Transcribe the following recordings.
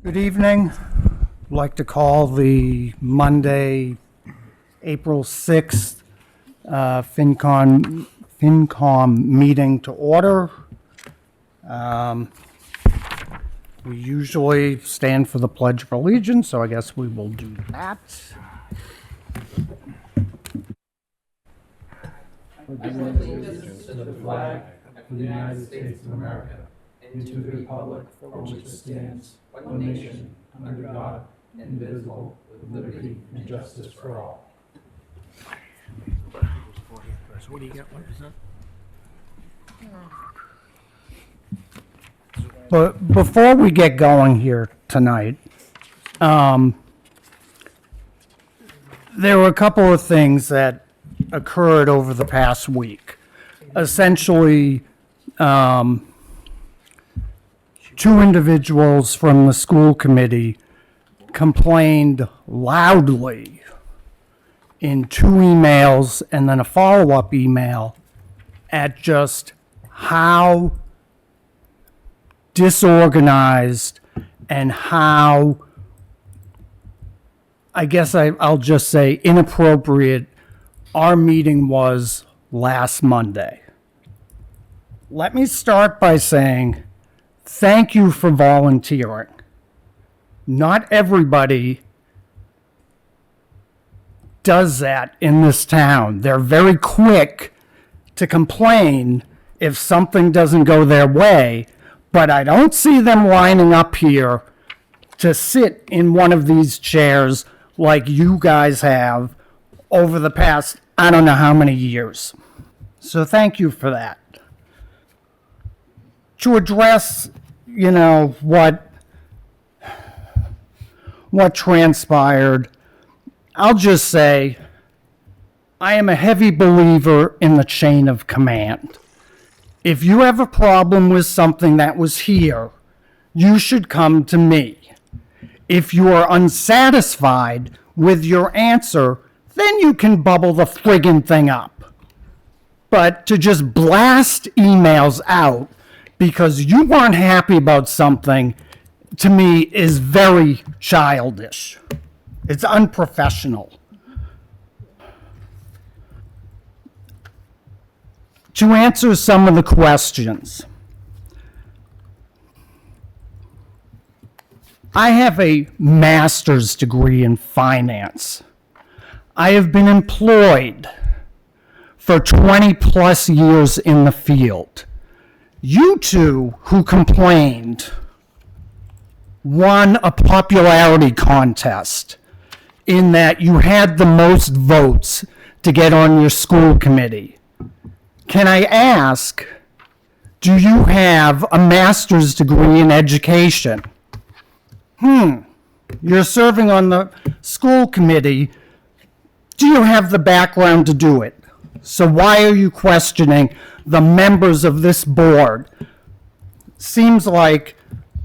Good evening. I'd like to call the Monday, April 6th FinCom meeting to order. We usually stand for the Pledge of Allegiance, so I guess we will do that. Allegiance to the flag of the United States of America and to the republic for which it stands, one nation, under God, indivisible, with liberty and justice for all. What do you got? What is that? But before we get going here tonight, there were a couple of things that occurred over the past week. Essentially, two individuals from the school committee complained loudly in two emails and then a follow-up email at just how disorganized and how, I guess I'll just say, inappropriate our meeting was last Monday. Let me start by saying thank you for volunteering. Not everybody does that in this town. They're very quick to complain if something doesn't go their way, but I don't see them lining up here to sit in one of these chairs like you guys have over the past, I don't know how many years. So thank you for that. To address, what transpired, I'll just say I am a heavy believer in the chain of command. If you have a problem with something that was here, you should come to me. If you are unsatisfied with your answer, then you can bubble the friggin' thing up. But to just blast emails out because you weren't happy about something, to me, is very childish. It's unprofessional. To answer some of the questions, I have a master's degree in finance. I have been employed for 20 plus years in the field. You two who complained won a popularity contest in that you had the most votes to get on your school committee. Can I ask, do you have a master's degree in education? You're serving on the school committee. Do you have the background to do it? So why are you questioning the members of this board? Seems like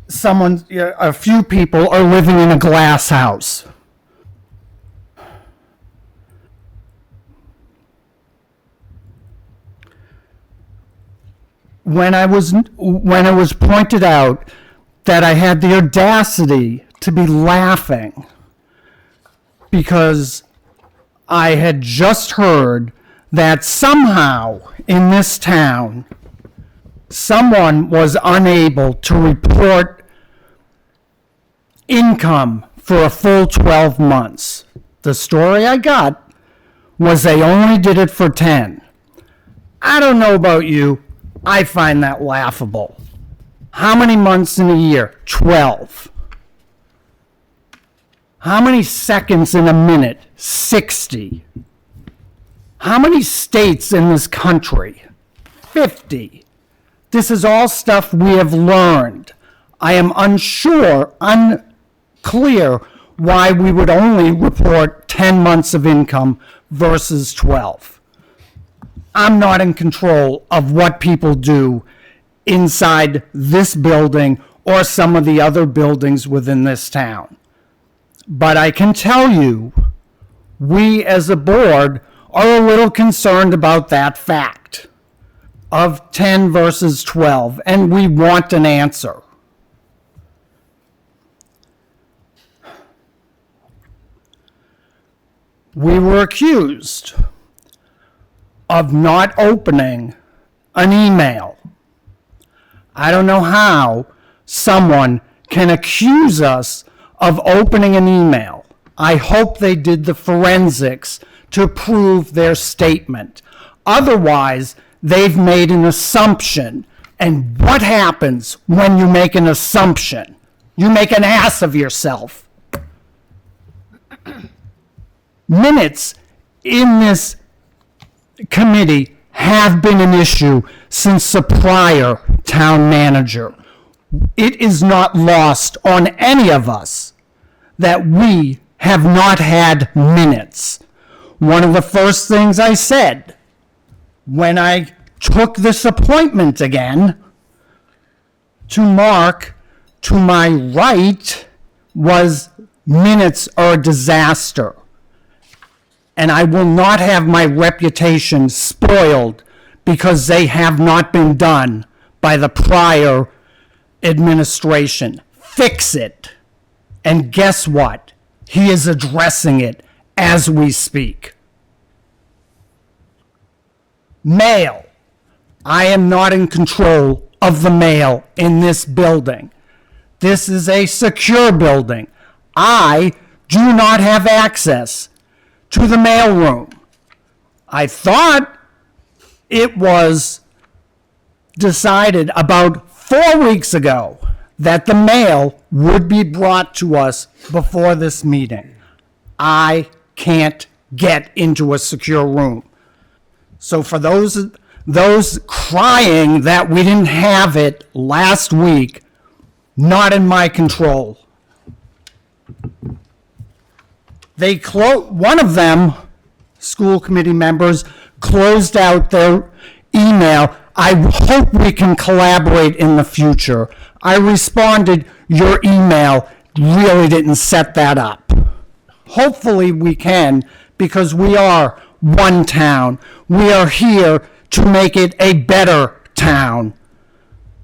a few people are living in a glass house. When it was pointed out that I had the audacity to be laughing because I had just heard that somehow in this town, someone was unable to report income for a full 12 months. The story I got was they only did it for 10. I don't know about you. I find that laughable. How many months in a year? 12. How many seconds in a minute? 60. How many states in this country? 50. This is all stuff we have learned. I am unclear why we would only report 10 months of income versus 12. I'm not in control of what people do inside this building or some of the other buildings within this town. But I can tell you, we as a board are a little concerned about that fact of 10 versus 12, and we want an answer. we were accused of not opening an email. I don't know how someone can accuse us of opening an email. I hope they did the forensics to prove their statement. Otherwise, they've made an assumption. And what happens when you make an assumption? You make an ass of yourself. Minutes in this committee have been an issue since the prior town manager. It is not lost on any of us that we have not had minutes. One of the first things I said when I took this appointment again to Mark, to my right, was minutes are a disaster. And I will not have my reputation spoiled because they have not been done by the prior administration. Fix it. And guess what? He is addressing it as we speak. Mail. I am not in control of the mail in this building. This is a secure building. I do not have access to the mailroom. I thought it was decided about 4 weeks ago that the mail would be brought to us before this meeting. I can't get into a secure room. So for those crying that we didn't have it last week, not in my control. One of them, school committee members, closed out their email. I hope we can collaborate in the future. I responded, your email really didn't set that up. Hopefully we can, because we are one town. We are here to make it a better town.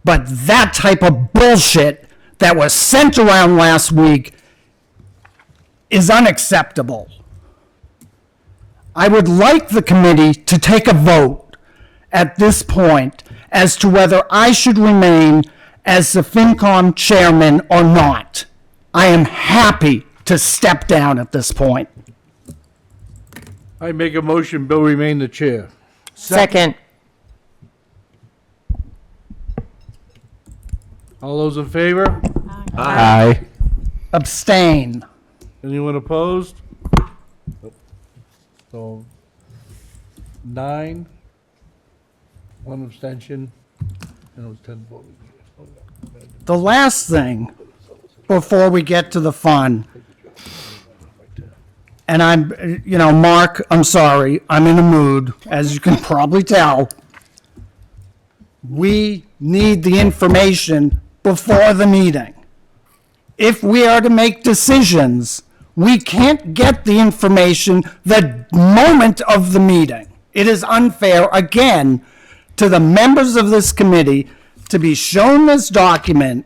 But that type of bullshit that was sent around last week is unacceptable. I would like the committee to take a vote at this point as to whether I should remain as the FinCom chairman or not. I am happy to step down at this point. I make a motion, Bill remain the chair. Second. All those in favor? Aye. Abstain. Anyone opposed? So, 9, 1 abstention, and it was 10 votes. The last thing before we get to the fun, and Mark, I'm sorry, I'm in a mood, as you can probably tell. We need the information before the meeting. If we are to make decisions, we can't get the information the moment of the meeting. It is unfair, again, to the members of this committee to be shown this document.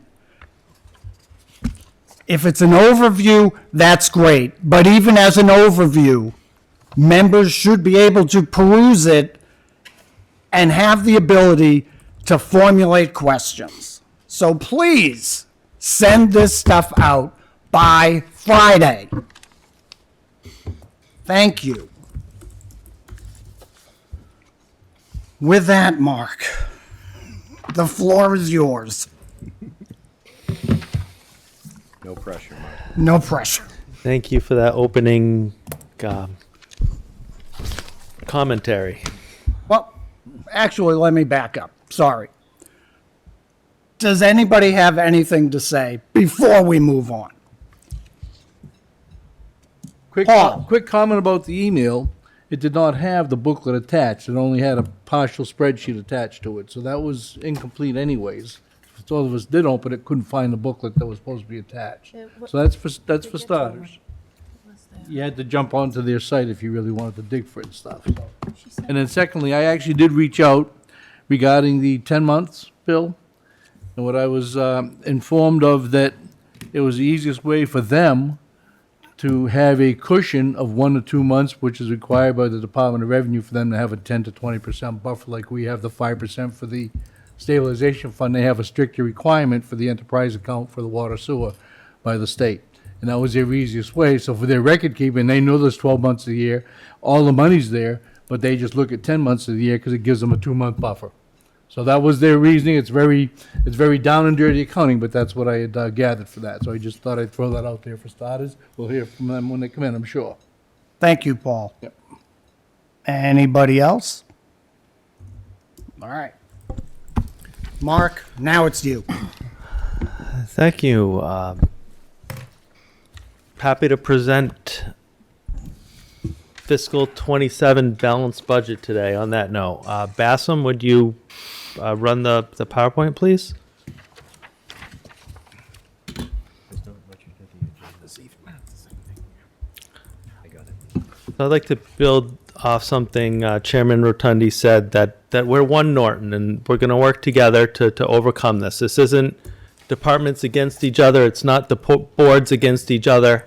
If it's an overview, that's great. But even as an overview, members should be able to peruse it and have the ability to formulate questions. So please send this stuff out by Friday. Thank you. With that, Mark, the floor is yours. No pressure, Mark. No pressure. Thank you for that opening commentary. Well, actually, let me back up. Sorry. Does anybody have anything to say before we move on? Paul. Quick comment about the email. It did not have the booklet attached. It only had a partial spreadsheet attached to it, so that was incomplete anyways. If all of us did open it, couldn't find the booklet that was supposed to be attached. So that's for starters. You had to jump onto their site if you really wanted to dig for it and stuff. And then secondly, I actually did reach out regarding the 10 months bill. And what I was informed of, that it was the easiest way for them to have a cushion of 1 to 2 months, which is required by the Department of Revenue for them to have a 10 to 20% buffer, like we have the 5% for the stabilization fund. They have a stricter requirement for the enterprise account for the water sewer by the state. And that was their easiest way. So for their record keeping, they know there's 12 months a year, all the money's there, but they just look at 10 months of the year because it gives them a 2-month buffer. So that was their reasoning. It's very down and dirty accounting, but that's what I had gathered for that. So I just thought I'd throw that out there for starters. We'll hear from them when they come in, I'm sure. Thank you, Paul. Yep. Anybody else? All right. Mark, now it's you. Thank you. Happy to present fiscal 27 balanced budget today on that note. Bassam, would you run the PowerPoint, please? I'd like to build off something Chairman Rotundi said, that we're one Norton and we're going to work together to overcome this. This isn't departments against each other. It's not the boards against each other.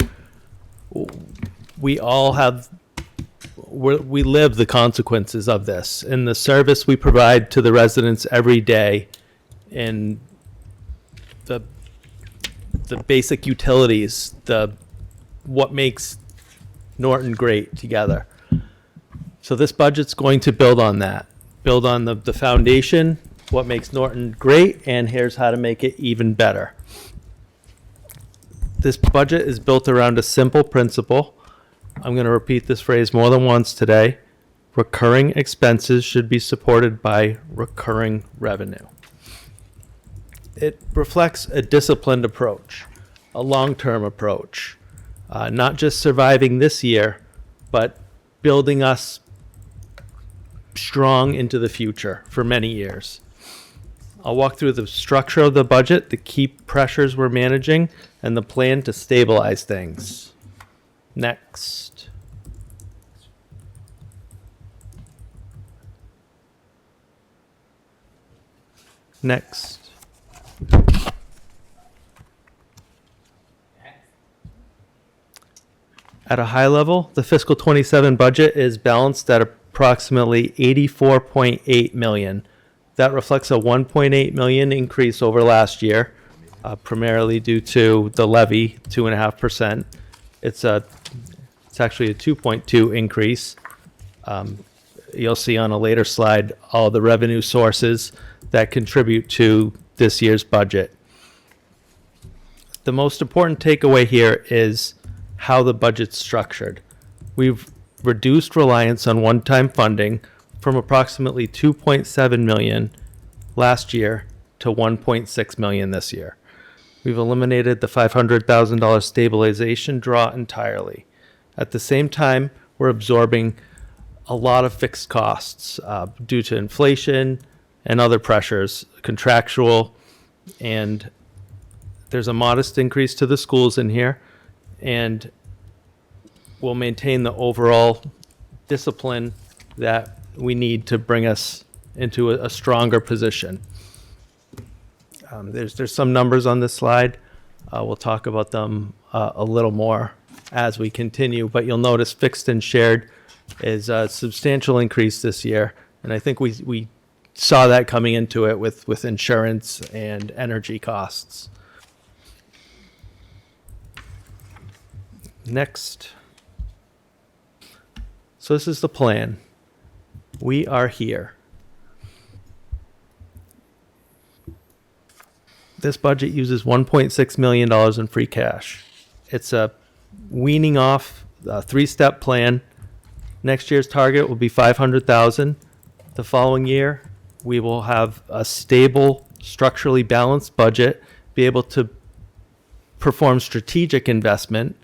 We all have, we live the consequences of this in the service we provide to the residents every day, in the basic utilities, what makes Norton great together. So this budget's going to build on that, build on the foundation, what makes Norton great, and here's how to make it even better. This budget is built around a simple principle. I'm going to repeat this phrase more than once today. Recurring expenses should be supported by recurring revenue. It reflects a disciplined approach, a long-term approach, not just surviving this year, but building us strong into the future for many years. I'll walk through the structure of the budget, the key pressures we're managing, and the plan to stabilize things. Next. Next. At a high level, the fiscal 27 budget is balanced at approximately 84.8 million. That reflects a 1.8 million increase over last year, primarily due to the levy, 2.5%. It's actually a 2.2 increase. You'll see on a later slide all the revenue sources that contribute to this year's budget. The most important takeaway here is how the budget's structured. We've reduced reliance on one-time funding from approximately 2.7 million last year to 1.6 million this year. We've eliminated the $500,000 stabilization draw entirely. At the same time, we're absorbing a lot of fixed costs due to inflation and other pressures, contractual, and there's a modest increase to the schools in here, and we'll maintain the overall discipline that we need to bring us into a stronger position. There's some numbers on this slide. We'll talk about them a little more as we continue, but you'll notice fixed and shared is a substantial increase this year, and I think we saw that coming into it with insurance and energy costs. Next. So this is the plan. We are here. This budget uses $1.6 million in free cash. It's a weaning off a 3-step plan. Next year's target will be $500,000. The following year, we will have a stable, structurally balanced budget, be able to perform strategic investment,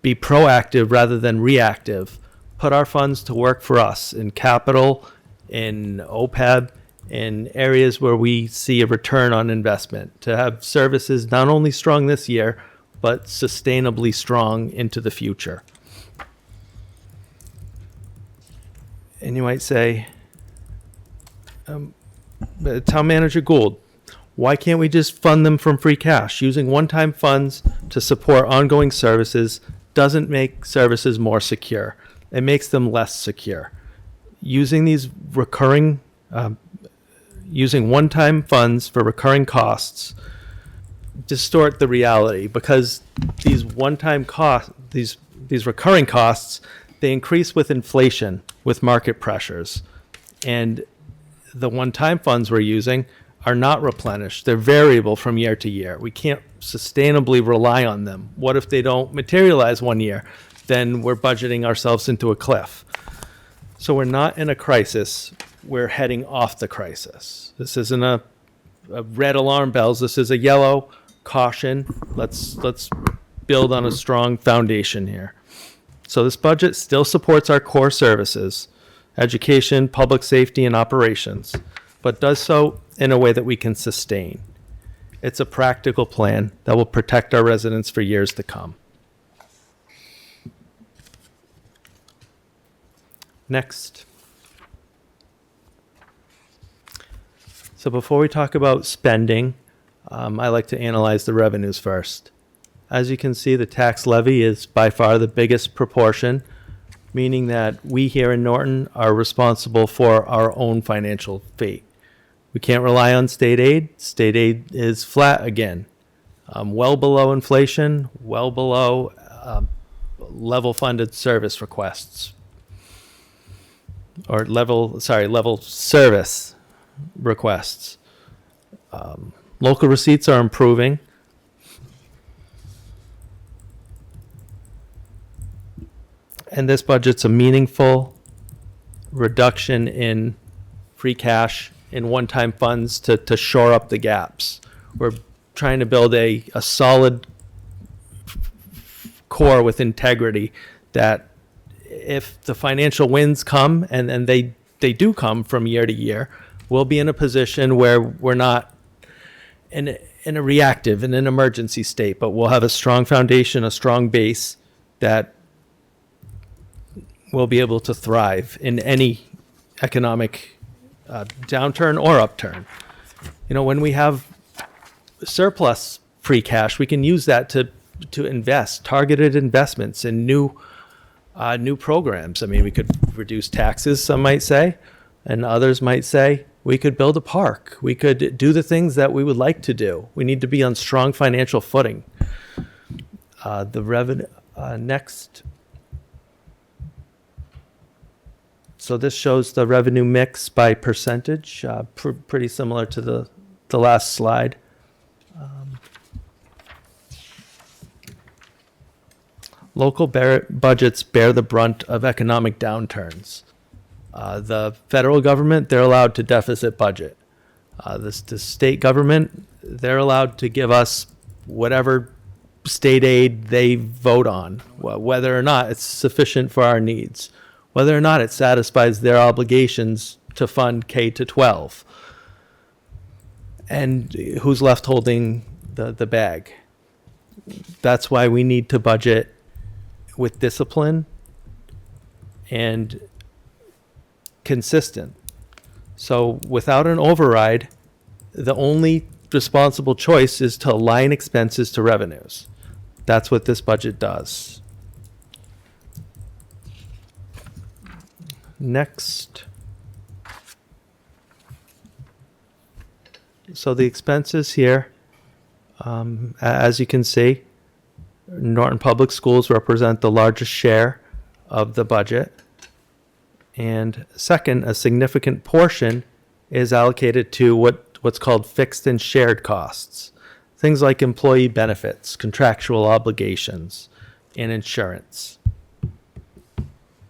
be proactive rather than reactive, put our funds to work for us in capital, in OPEB, in areas where we see a return on investment, to have services not only strong this year, but sustainably strong into the future. And you might say, Town Manager Gould, Why can't we just fund them from free cash? Using one-time funds to support ongoing services doesn't make services more secure. It makes them less secure. Using these recurring, using one-time funds for recurring costs distort the reality, because these one-time costs, these recurring costs, they increase with inflation, with market pressures. And the one-time funds we're using are not replenished. They're variable from year to year. We can't sustainably rely on them. What if they don't materialize one year? Then we're budgeting ourselves into a cliff. So we're not in a crisis. We're heading off the crisis. This isn't a red alarm bells. This is a yellow caution. Let's build on a strong foundation here. So this budget still supports our core services, education, public safety, and operations, but does so in a way that we can sustain. It's a practical plan that will protect our residents for years to come. Next. So before we talk about spending, I like to analyze the revenues first. As you can see, the tax levy is by far the biggest proportion, meaning that we here in Norton are responsible for our own financial fate. We can't rely on state aid. State aid is flat again, well below inflation, well below level funded service requests, or level service requests. Local receipts are improving. And this budget's a meaningful reduction in free cash in one-time funds to shore up the gaps. We're trying to build a solid core with integrity that if the financial winds come, and they do come from year to year, we'll be in a position where we're not in a reactive, in an emergency state, but we'll have a strong foundation, a strong base that will be able to thrive in any economic downturn or upturn. You know, when we have surplus free cash, we can use that to invest, targeted investments in new programs. I mean, we could reduce taxes, some might say, and others might say we could build a park. We could do the things that we would like to do. We need to be on strong financial footing. The revenue, next. So this shows the revenue mix by percentage, pretty similar to the last slide. Local budgets bear the brunt of economic downturns. The federal government, they're allowed to deficit budget. The state government, they're allowed to give us whatever state aid they vote on, whether or not it's sufficient for our needs, whether or not it satisfies their obligations to fund K to 12. And who's left holding the bag? That's why we need to budget with discipline and consistent. So without an override, the only responsible choice is to align expenses to revenues. That's what this budget does. Next. So the expenses here, as you can see, Norton Public Schools represent the largest share of the budget. And second, a significant portion is allocated to what's called fixed and shared costs. Things like employee benefits, contractual obligations, and insurance.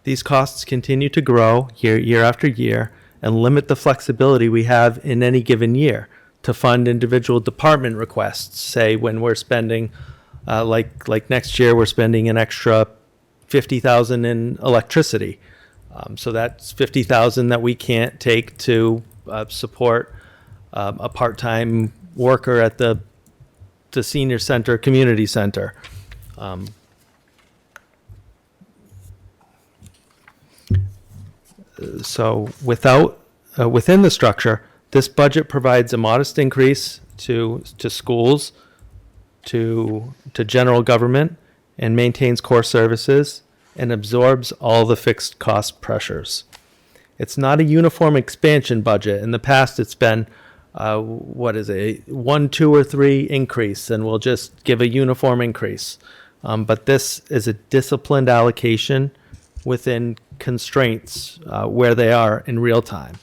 These costs continue to grow year after year and limit the flexibility we have in any given year to fund individual department requests. Say when we're spending, like next year, we're spending an extra $50,000 in electricity. So that's $50,000 that we can't take to support a part-time worker at the senior center, community center. So within the structure, this budget provides a modest increase to schools, to general government, and maintains core services and absorbs all the fixed cost pressures. It's not a uniform expansion budget. In the past, it's been, what is it, 1, 2, or 3 increase, and we'll just give a uniform increase. But this is a disciplined allocation within constraints where they are in real time.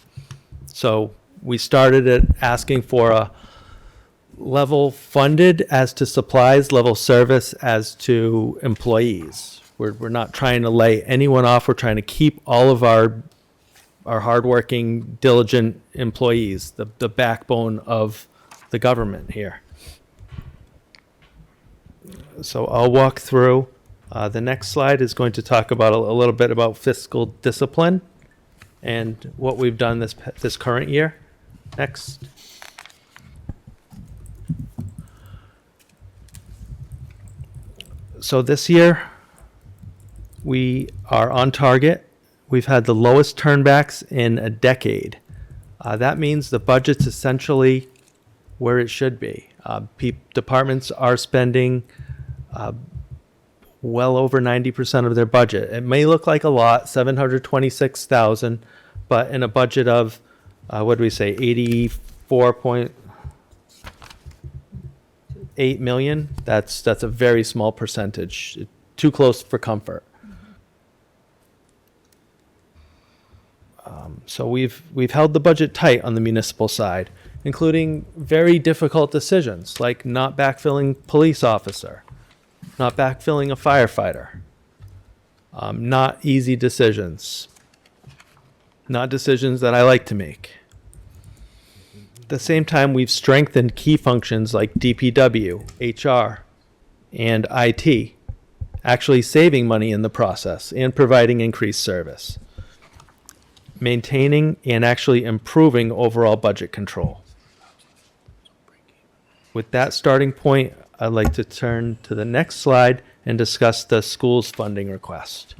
So we started at asking for a level funded as to supplies, level service as to employees. We're not trying to lay anyone off. We're trying to keep all of our hardworking, diligent employees, the backbone of the government here. So I'll walk through. The next slide is going to talk about a little bit about fiscal discipline and what we've done this current year. Next. So this year, we are on target. We've had the lowest turnbacks in a decade. That means the budget's essentially where it should be. Departments are spending well over 90% of their budget. It may look like a lot, 726,000, but in a budget of, what do we say, 84.8 million, that's a very small percentage, too close for comfort. So we've held the budget tight on the municipal side, including very difficult decisions like not backfilling police officer, not backfilling a firefighter. Not easy decisions. Not decisions that I like to make. At the same time, we've strengthened key functions like DPW, HR, and IT, actually saving money in the process and providing increased service. Maintaining and actually improving overall budget control. With that starting point, I'd like to turn to the next slide and discuss the school's funding request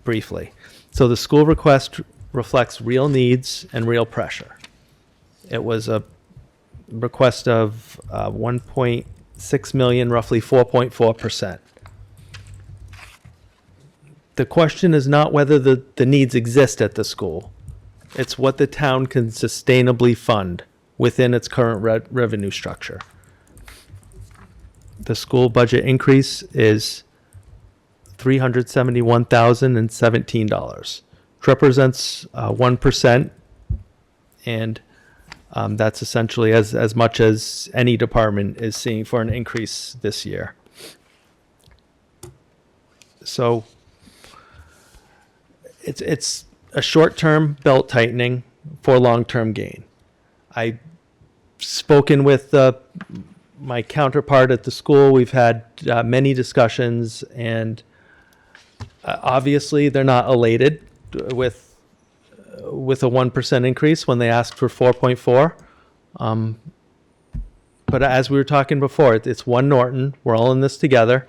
briefly. So the school request reflects real needs and real pressure. It was a request of 1.6 million, roughly 4.4%. The question is not whether the needs exist at the school. It's what the town can sustainably fund within its current revenue structure. The school budget increase is $371,017, which represents 1%, and that's essentially as much as any department is seeing for an increase this year. So it's a short-term belt tightening for long-term gain. I've spoken with my counterpart at the school. We've had many discussions, and obviously they're not elated with a 1% increase when they asked for 4.4. But as we were talking before, it's one Norton. We're all in this together.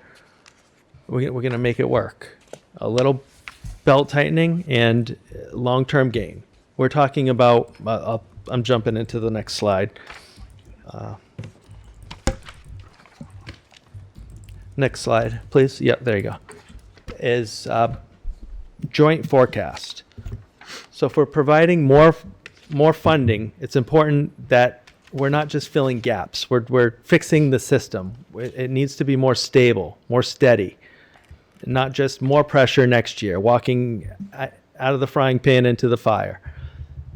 We're going to make it work. A little belt tightening and long-term gain. We're talking about, I'm jumping into the next slide. Next slide, please. Yep, there you go. Is joint forecast. So if we're providing more funding, it's important that we're not just filling gaps. We're fixing the system. It needs to be more stable, more steady. Not just more pressure next year, walking out of the frying pan into the fire.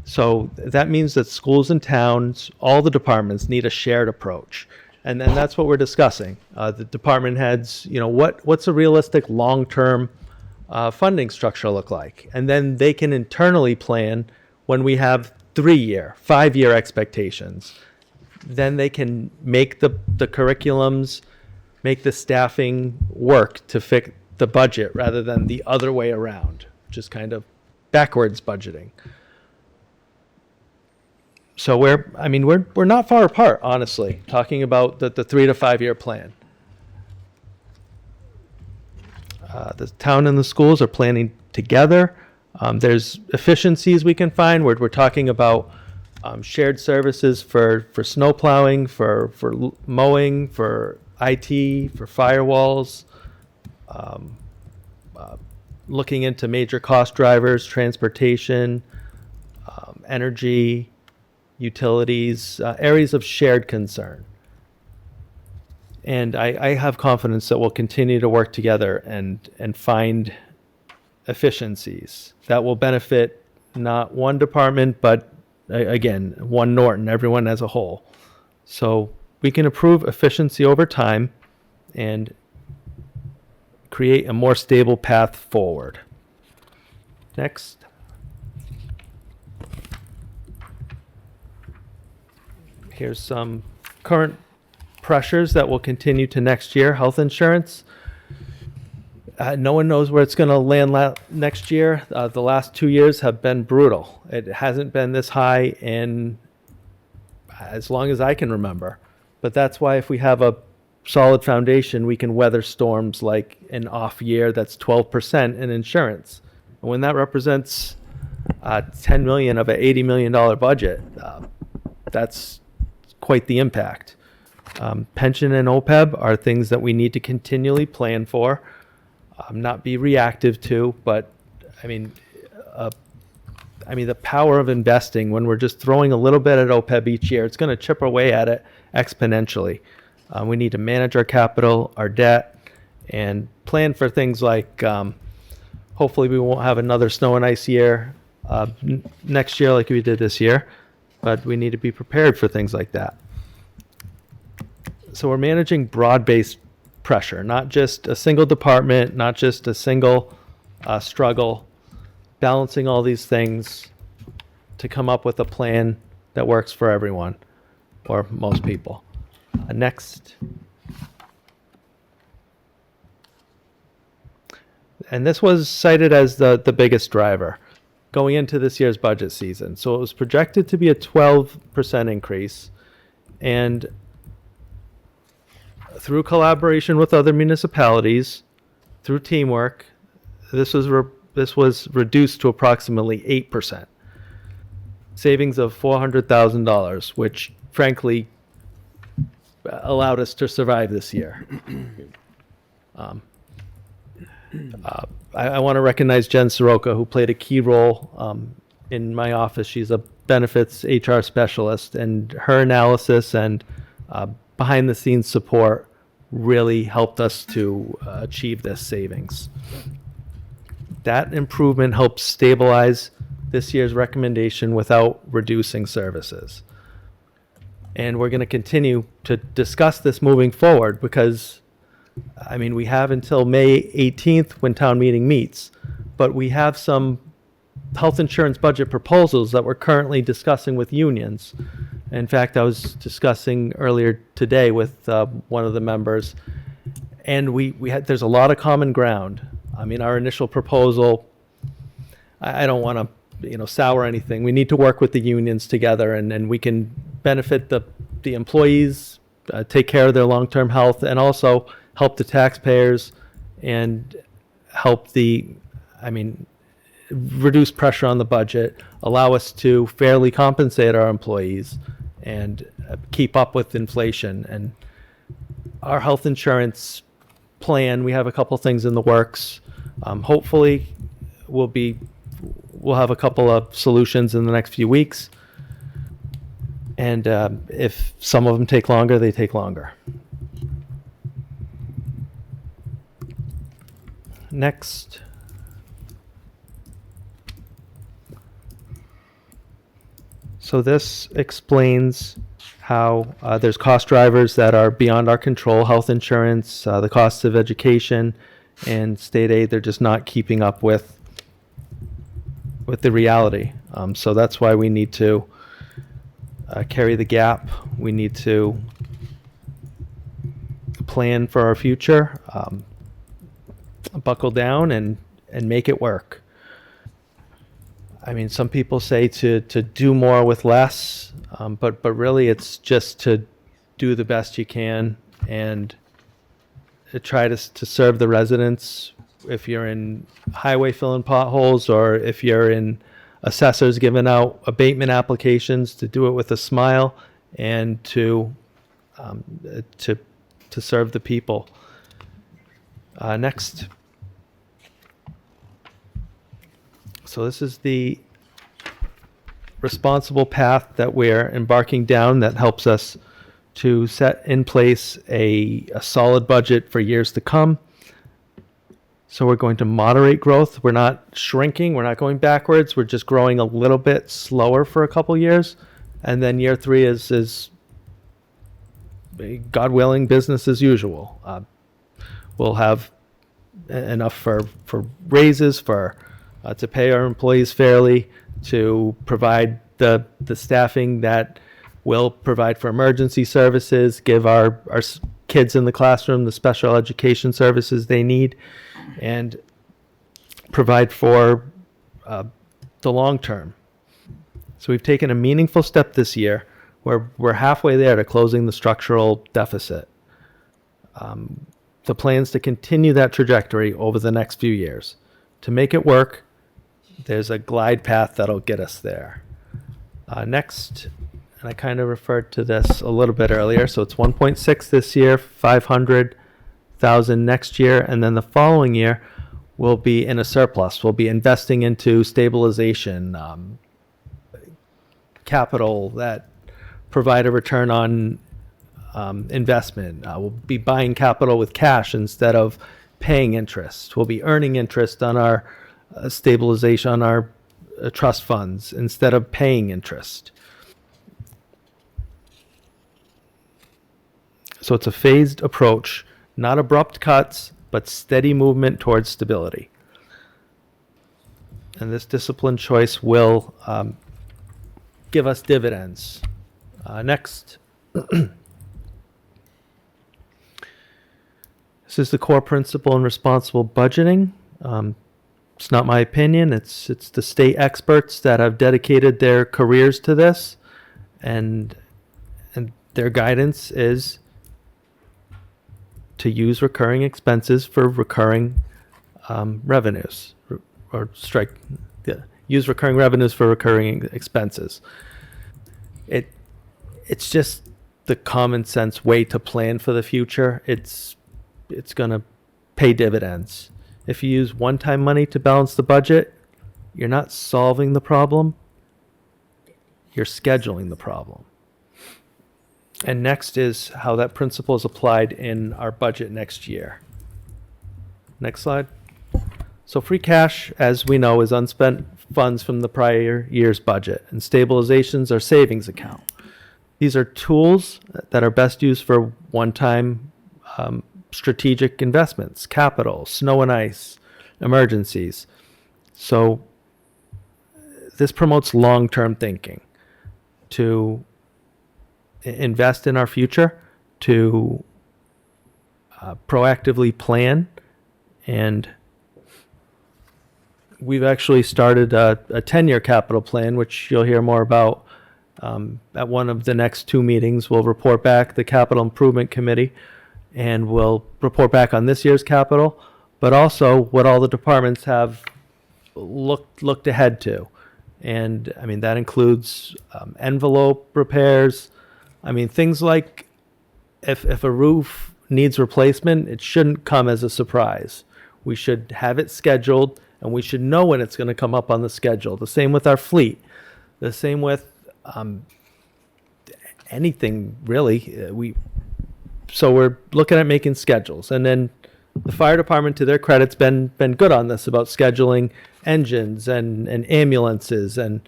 So that means that schools and towns, all the departments need a shared approach. And then that's what we're discussing. The department heads, what's a realistic long-term funding structure look like? And then they can internally plan when we have 3-year, 5-year expectations. Then they can make the curriculums, make the staffing work to fit the budget rather than the other way around, which is kind of backwards budgeting. So we're not far apart, honestly, talking about the 3 to 5 year plan. The town and the schools are planning together. There's efficiencies we can find. We're talking about shared services for snow plowing, for mowing, for IT, for firewalls, looking into major cost drivers, transportation, energy, utilities, areas of shared concern. And I have confidence that we'll continue to work together and find efficiencies that will benefit not one department, but again, one Norton, everyone as a whole. So we can improve efficiency over time and create a more stable path forward. Next. Here's some current pressures that will continue to next year. Health insurance. No one knows where it's going to land next year. The last 2 years have been brutal. It hasn't been this high in as long as I can remember. But that's why if we have a solid foundation, we can weather storms like an off year that's 12% in insurance. And when that represents 10 million of an $80 million budget, that's quite the impact. Pension and OPEB are things that we need to continually plan for, not be reactive to, but I mean, the power of investing when we're just throwing a little bit at OPEB each year, it's going to chip away at it exponentially. We need to manage our capital, our debt, and plan for things like hopefully we won't have another snow and ice year next year like we did this year, but we need to be prepared for things like that. So we're managing broad-based pressure, not just a single department, not just a single struggle, balancing all these things to come up with a plan that works for everyone or most people. Next. And this was cited as the biggest driver going into this year's budget season. So it was projected to be a 12% increase, and through collaboration with other municipalities, through teamwork, this was reduced to approximately 8%. Savings of $400,000, which frankly allowed us to survive this year. I want to recognize Jen Soroka, who played a key role in my office. She's a benefits HR specialist, and her analysis and behind the scenes support really helped us to achieve this savings. That improvement helps stabilize this year's recommendation without reducing services. And we're going to continue to discuss this moving forward because, I mean, we have until May 18th when town meeting meets, but we have some health insurance budget proposals that we're currently discussing with unions. In fact, I was discussing earlier today with one of the members, and there's a lot of common ground. I mean, our initial proposal, I don't want to sour anything. We need to work with the unions together, and we can benefit the employees, take care of their long-term health, and also help the taxpayers and help reduce pressure on the budget, allow us to fairly compensate our employees and keep up with inflation. And our health insurance plan, we have a couple things in the works. Hopefully we'll have a couple of solutions in the next few weeks. And if some of them take longer, they take longer. Next. So this explains how there's cost drivers that are beyond our control, health insurance, the costs of education, and state aid. They're just not keeping up with the reality. So that's why we need to carry the gap. We need to plan for our future, buckle down and make it work. I mean, some people say to do more with less, but really it's just to do the best you can and to try to serve the residents. If you're in highway filling potholes, or if you're in assessors giving out abatement applications, to do it with a smile, and to serve the people. Next. So this is the responsible path that we're embarking down that helps us to set in place a solid budget for years to come. So we're going to moderate growth. We're not shrinking. We're not going backwards. We're just growing a little bit slower for a couple years. And then year 3 is God willing, business as usual. We'll have enough for raises, for to pay our employees fairly, to provide the staffing that will provide for emergency services, give our kids in the classroom the special education services they need, and provide for the long term. So we've taken a meaningful step this year where we're halfway there to closing the structural deficit. The plan's to continue that trajectory over the next few years. To make it work, there's a glide path that'll get us there. Next, and I kind of referred to this a little bit earlier, so it's 1.6 this year, 500,000 next year, and then the following year we'll be in a surplus. We'll be investing into stabilization, capital that provide a return on investment. We'll be buying capital with cash instead of paying interest. We'll be earning interest on our stabilization, on our trust funds, instead of paying interest. So it's a phased approach, not abrupt cuts, but steady movement towards stability. And this disciplined choice will give us dividends. Next. This is the core principle in responsible budgeting. It's not my opinion. It's the state experts that have dedicated their careers to this, and their guidance is to use recurring expenses for recurring revenues, use recurring revenues for recurring expenses. It's just the common sense way to plan for the future. It's going to pay dividends. If you use one-time money to balance the budget, you're not solving the problem, you're scheduling the problem. And next is how that principle is applied in our budget next year. Next slide. So free cash, as we know, is unspent funds from the prior year's budget, and stabilizations are savings account. These are tools that are best used for one-time strategic investments, capital, snow and ice, emergencies. So this promotes long-term thinking, to invest in our future, to proactively plan. And we've actually started a 10-year capital plan, which you'll hear more about at one of the next 2 meetings. We'll report back, the Capital Improvement Committee, and we'll report back on this year's capital, but also what all the departments have looked ahead to. And I mean, that includes envelope repairs. I mean, things like if a roof needs replacement, it shouldn't come as a surprise. We should have it scheduled, and we should know when it's going to come up on the schedule. The same with our fleet. The same with anything, really. So we're looking at making schedules. And then the fire department, to their credit's been good on this, about scheduling engines and ambulances and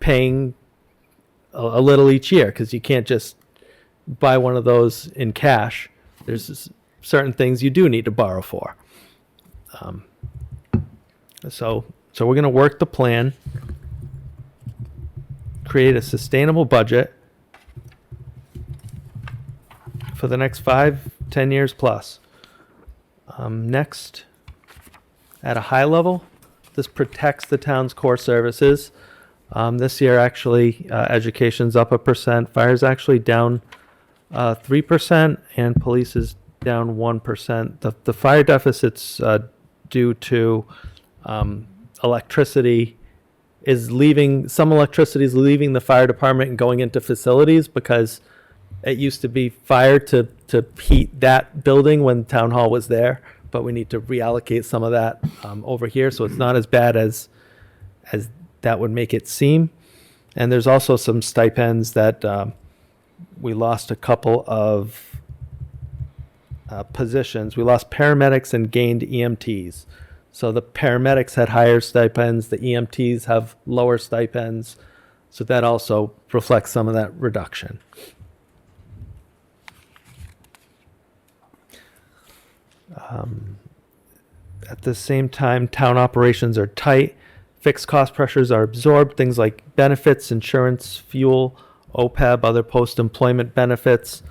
paying a little each year, because you can't just buy one of those in cash. There's certain things you do need to borrow for. So we're going to work the plan, create a sustainable budget for the next 5-10 years plus. Next, at a high level, this protects the town's core services. This year, actually, education's up 1%, fire's actually down 3%, and police is down 1%. The fire deficit's due to electricity is leaving, some electricity is leaving the fire department and going into facilities, because it used to be fire to heat that building when town hall was there, but we need to reallocate some of that over here, so it's not as bad as that would make it seem. And there's also some stipends that we lost a couple of positions. We lost paramedics and gained EMTs. So the paramedics had higher stipends, the EMTs have lower stipends. So that also reflects some of that reduction. At the same time, town operations are tight. Fixed cost pressures are absorbed. Things like benefits, insurance, fuel, OPEB, other post-employment benefits,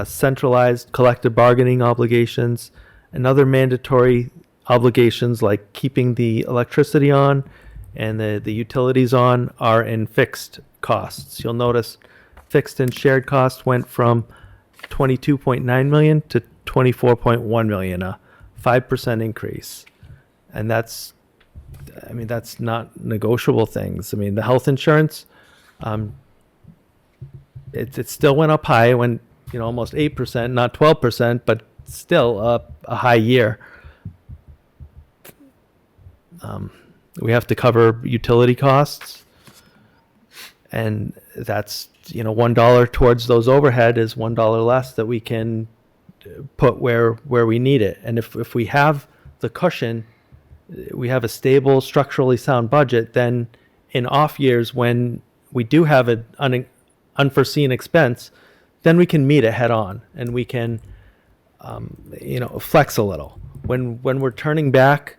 centralized collective bargaining obligations, and other mandatory obligations like keeping the electricity on and the utilities on are in fixed costs. You'll notice fixed and shared costs went from 22.9 million to 24.1 million, a 5% increase. And that's not negotiable things. I mean, the health insurance, it still went up high. It went, almost 8%, not 12%, but still a high year. We have to cover utility costs, and that's, $1 towards those overhead is $1 less that we can put where we need it. And if we have the cushion, we have a stable, structurally sound budget, then in off years when we do have an unforeseen expense, then we can meet it head on, and we can, flex a little. When we're turning back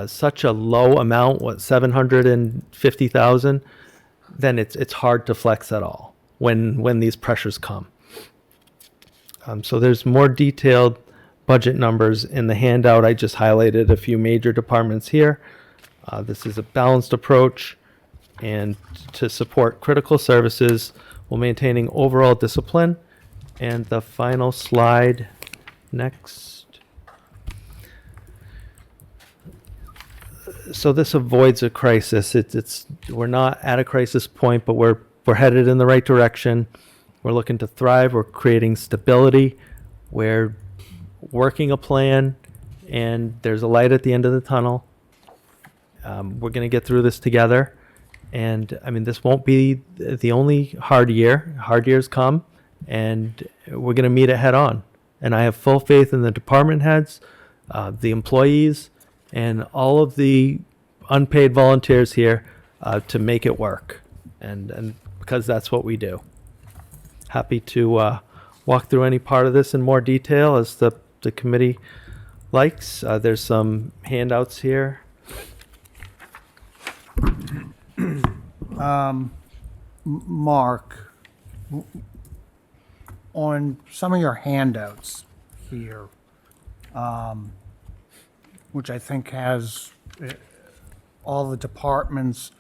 such a low amount, 750,000, then it's hard to flex at all when these pressures come. So there's more detailed budget numbers in the handout. I just highlighted a few major departments here. This is a balanced approach, and to support critical services while maintaining overall discipline. And the final slide, next. So this avoids a crisis. We're not at a crisis point, but we're headed in the right direction. We're looking to thrive. We're creating stability. We're working a plan, and there's a light at the end of the tunnel. We're going to get through this together. And this won't be the only hard year. Hard years come, and we're going to meet it head on. And I have full faith in the department heads, the employees, and all of the unpaid volunteers here to make it work. And because that's what we do. Happy to walk through any part of this in more detail as the committee likes. There's some handouts here. Mark, on some of your handouts here, which I think has all the departments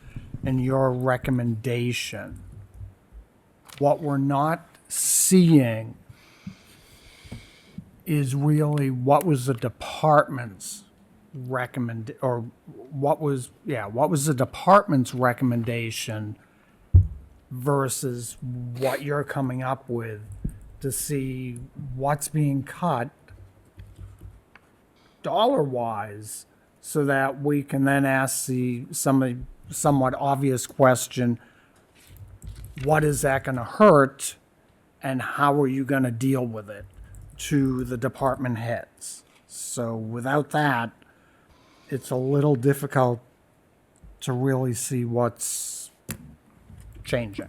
and your recommendation, what we're not seeing is really what was the department's what was the department's recommendation versus what you're coming up with to see what's being cut dollar-wise, so that we can then ask the somewhat obvious question, what is that going to hurt, and how are you going to deal with it, to the department heads. So without that, it's a little difficult to really see what's changing.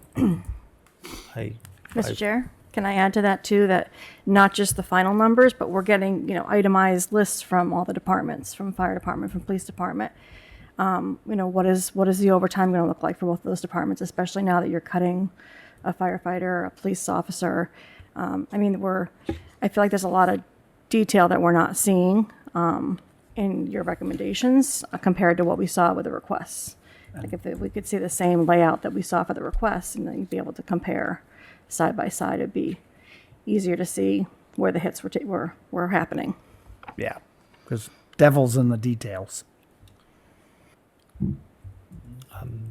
Mr. Chair, can I add to that too, that not just the final numbers, but we're getting, itemized lists from all the departments, from fire department, from police department. What is the overtime going to look like for both of those departments, especially now that you're cutting a firefighter, a police officer. I feel like there's a lot of detail that we're not seeing in your recommendations compared to what we saw with the requests. Like if we could see the same layout that we saw for the requests, and then you'd be able to compare side by side, it'd be easier to see where the hits were happening. Yeah, because devil's in the details.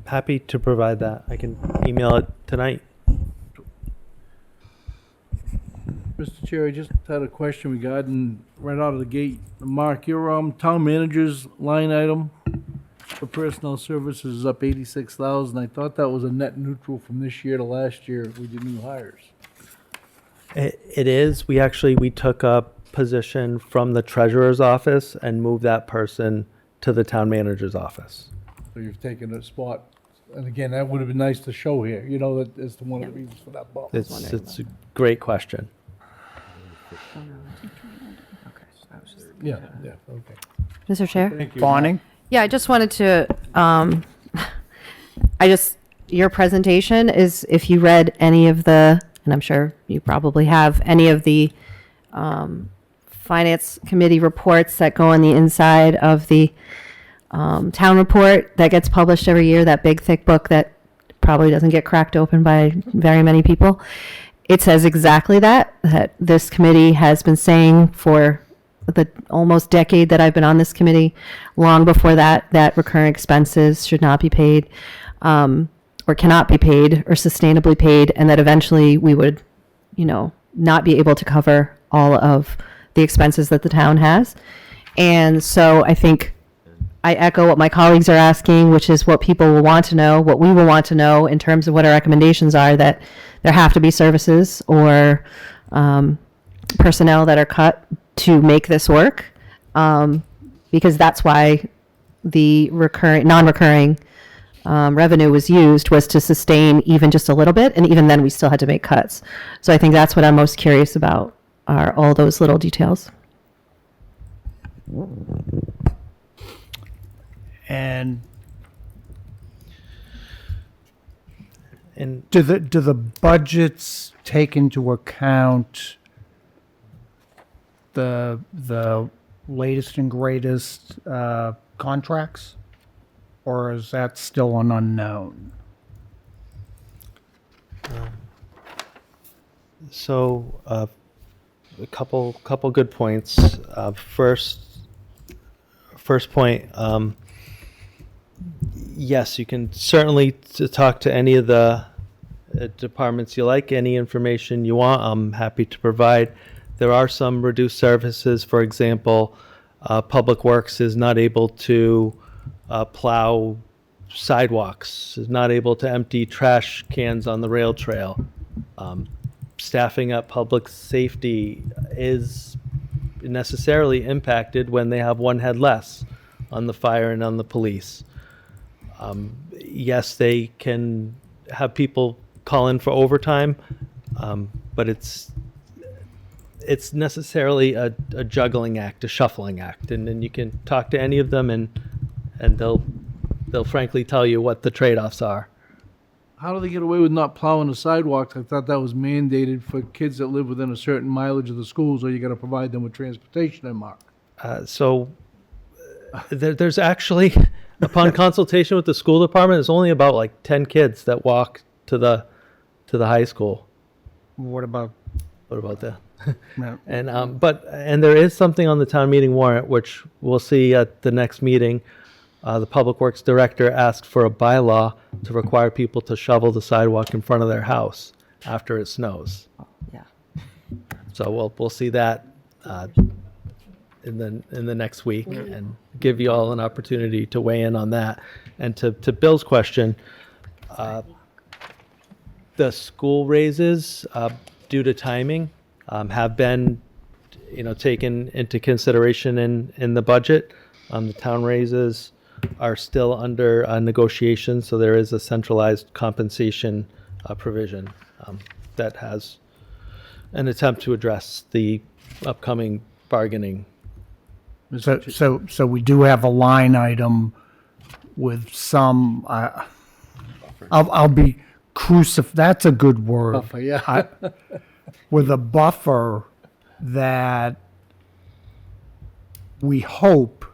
Happy to provide that. I can email it tonight. Mr. Chair, I just had a question regarding, right out of the gate, Mark, your town manager's line item for personnel services is up 86,000. I thought that was a net neutral from this year to last year with your new hires. It is. We took a position from the treasurer's office and moved that person to the town manager's office. So you've taken a spot, and again, that would have been nice to show here, you know, that is one of the reasons for that bump. It's a great question. Yeah, yeah, okay. Mr. Chair? Thank you. Bonnie? Yeah, I just wanted to, your presentation is, if you read any of the, and I'm sure you probably have, any of the Finance Committee reports that go on the inside of the town report that gets published every year, that big thick book that probably doesn't get cracked open by very many people. It says exactly that this committee has been saying for the almost decade that I've been on this committee, long before that recurring expenses should not be paid, or cannot be paid or sustainably paid, and that eventually we would, not be able to cover all of the expenses that the town has. And so I think I echo what my colleagues are asking, which is what people will want to know, what we will want to know in terms of what our recommendations are, that there have to be services or personnel that are cut to make this work, because that's why the non-recurring revenue was used, was to sustain even just a little bit, and even then we still had to make cuts. So I think that's what I'm most curious about, are all those little details. And And do the budgets take into account the latest and greatest contracts? Or is that still an unknown? so a couple good points. First point, yes, you can certainly talk to any of the departments you like, any information you want, I'm happy to provide. There are some reduced services. For example, Public Works is not able to plow sidewalks, is not able to empty trash cans on the rail trail. Staffing at public safety is necessarily impacted when they have one head less on the fire and on the police. Yes, they can have people call in for overtime, but it's necessarily a juggling act, a shuffling act, and then you can talk to any of them, and they'll frankly tell you what the trade-offs are. How do they get away with not plowing the sidewalks? I thought that was mandated for kids that live within a certain mileage of the schools, or you gotta provide them with transportation, and Mark. There's actually, upon consultation with the school department, there's only about like 10 kids that walk to the high school. What about, What about that? no, And there is something on the town meeting warrant, which we'll see at the next meeting. The Public Works Director asked for a bylaw to require people to shovel the sidewalk in front of their house after it snows. Yeah. So we'll see that in the next week, and give you all an opportunity to weigh in on that. And to Bill's question, the school raises, due to timing, have been, taken into consideration in the budget. The town raises are still under negotiation, so there is a centralized compensation provision that has an attempt to address the upcoming bargaining. so we do have a line item with some, I'll be that's a good word. Buffer, yeah. With a buffer that we hope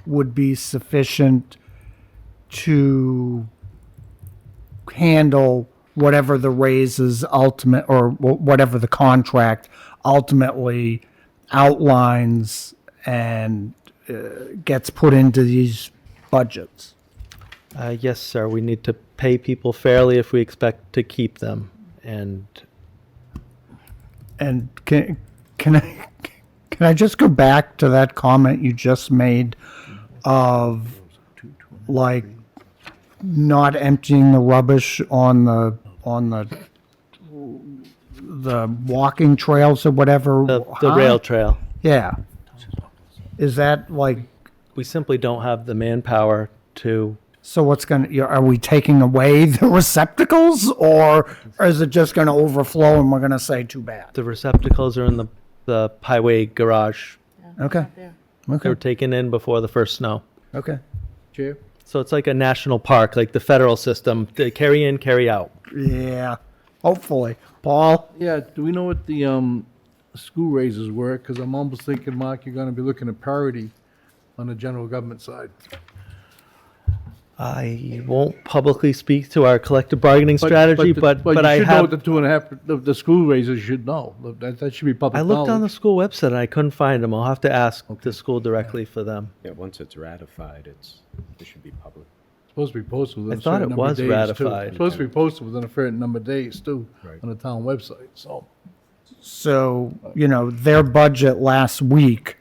would be sufficient to handle whatever the raises ultimate, or whatever the contract ultimately outlines and gets put into these budgets. Yes, sir. We need to pay people fairly if we expect to keep them. And And can I just go back to that comment you just made of like not emptying the rubbish on the walking trails or whatever? the Huh? rail trail, Yeah. Is that like, we simply don't have the manpower to. so what's are we taking away the receptacles or is it just gonna overflow and we're gonna say too bad? The receptacles are in the highway garage. Okay. They were Okay. taken in before the first snow. Okay. Chair? So it's like a national park, like the federal system. They carry in, carry out. Yeah. Hopefully. Paul? Yeah, do we know what the school raises were? Because I'm almost thinking, Mark, you're going to be looking at parity on the general government side. I won't publicly speak to our collective bargaining strategy, but you I should know have. what the 2.5, the school raises should know. That should be public I looked on the knowledge. school website and I couldn't find them. I'll have to ask the school directly for them. Yeah, once it's ratified, it should be public. Supposed to be posted within I a thought certain it number of was days, too. ratified. Supposed to be posted within a certain number of days, too, Right. on the town website, so. So, their budget last week,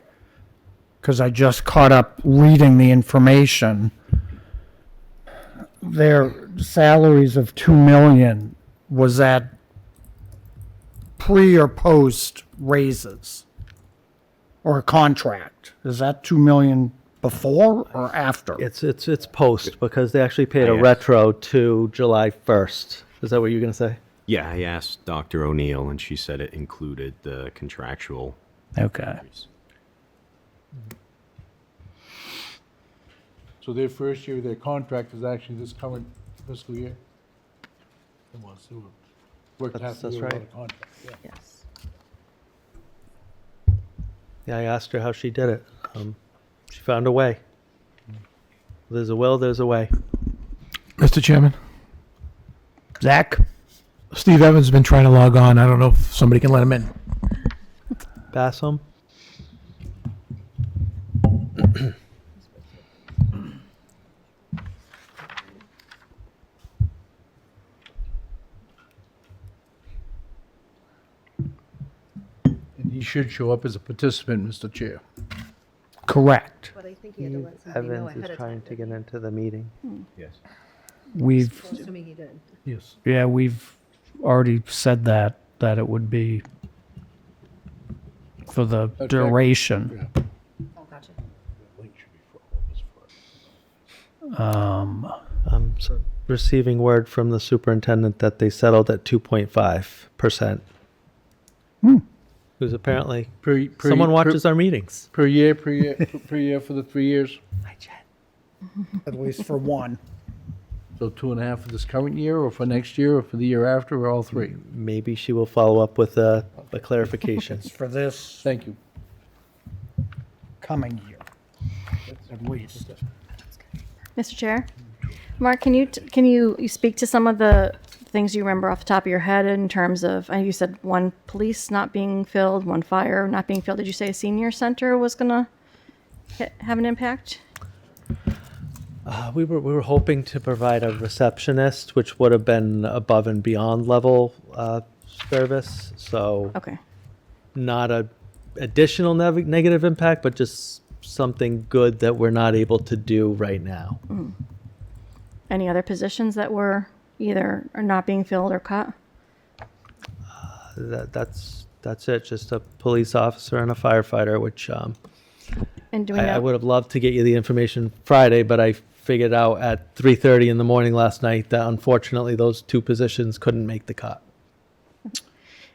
because I just caught up reading the information, their salaries of 2 million, was that pre or post raises? Or a contract? Is that 2 million before or after? It's post because they actually paid a Yeah. retro to July 1st. Is that what you're going to say? Yeah, I asked Dr. O'Neill, and she said it included the contractual. Okay. So their first year of their contract is actually this current fiscal year? It was, they worked half the That's year without right. a contract, yeah. Yes. Yeah, I asked her how she did it. She found a way. There's a will, there's a way. Mr. Chairman, Zach? Steve Evans has been trying to log on. I don't know if somebody can let him in. Bassam? And he should show up as a participant, Mr. Chair. Correct. But I think he had to let somebody know Evans ahead is of trying time. to get into the meeting. Yes. We've, Assuming he did. Yes. yeah, we've already said that it would be for the right. duration. Yeah. Oh, gotcha. Link should be for all of us. I'm receiving word from the superintendent that they settled at 2.5%. Who's apparently, someone watches our meetings. Per year for the 3 years? Hi, Jen. At least for one. So 2.5 for this current year, or for next year, or for the year after, or all three? Maybe she will follow up with a clarification. For this Thank you. coming year, at least. Mr. Chair? Mark, can you speak to some of the things you remember off the top of your head in terms of, you said one police not being filled, one fire not being filled. Did you say a senior center was gonna have an impact? We were hoping to provide a receptionist, which would have been above and beyond level service. So Okay. not a additional negative impact, but just something good that we're not able to do right now. Any other positions that were either are not being filled or cut? That's it. Just a police officer and a firefighter, which And do we I know? would have loved to get you the information Friday, but I figured out at 3:30 in the morning last night that unfortunately those two positions couldn't make the cut.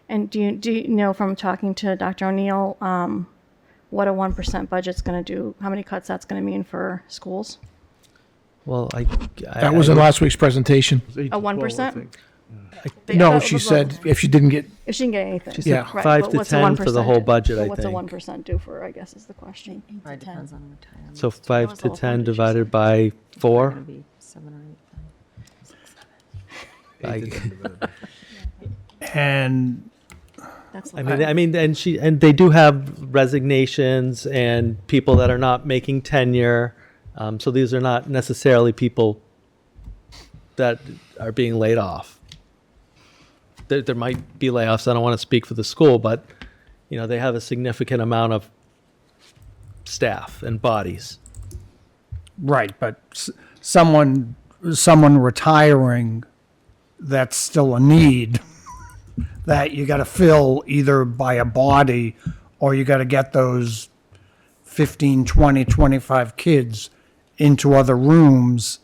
And do you know from talking to Dr. O'Neill, what a 1% budget's gonna do? How many cuts that's gonna mean for schools? Well, That was in last week's presentation. It was 8 to 12, I 1%? think. I thought No, it she was said level. if she didn't get, If she didn't get anything. She said Yeah. Right, 5 but to what's the 10 for the whole 1% budget, but I what's a think. 1% do for, I guess is the question. Probably depends on the retirement. So That 5 was to all 10 funded, she divided by 4. Gonna be 7 or 8. And That's I mean, and they do have resignations and people that are not making tenure. So these are not necessarily people that are being laid off. There might be layoffs. I don't want to speak for the school, but they have a significant amount of staff and bodies. Right, but someone retiring, that's still a need that you got to fill either by a body or you got to get those 15, 20, 25 kids into other rooms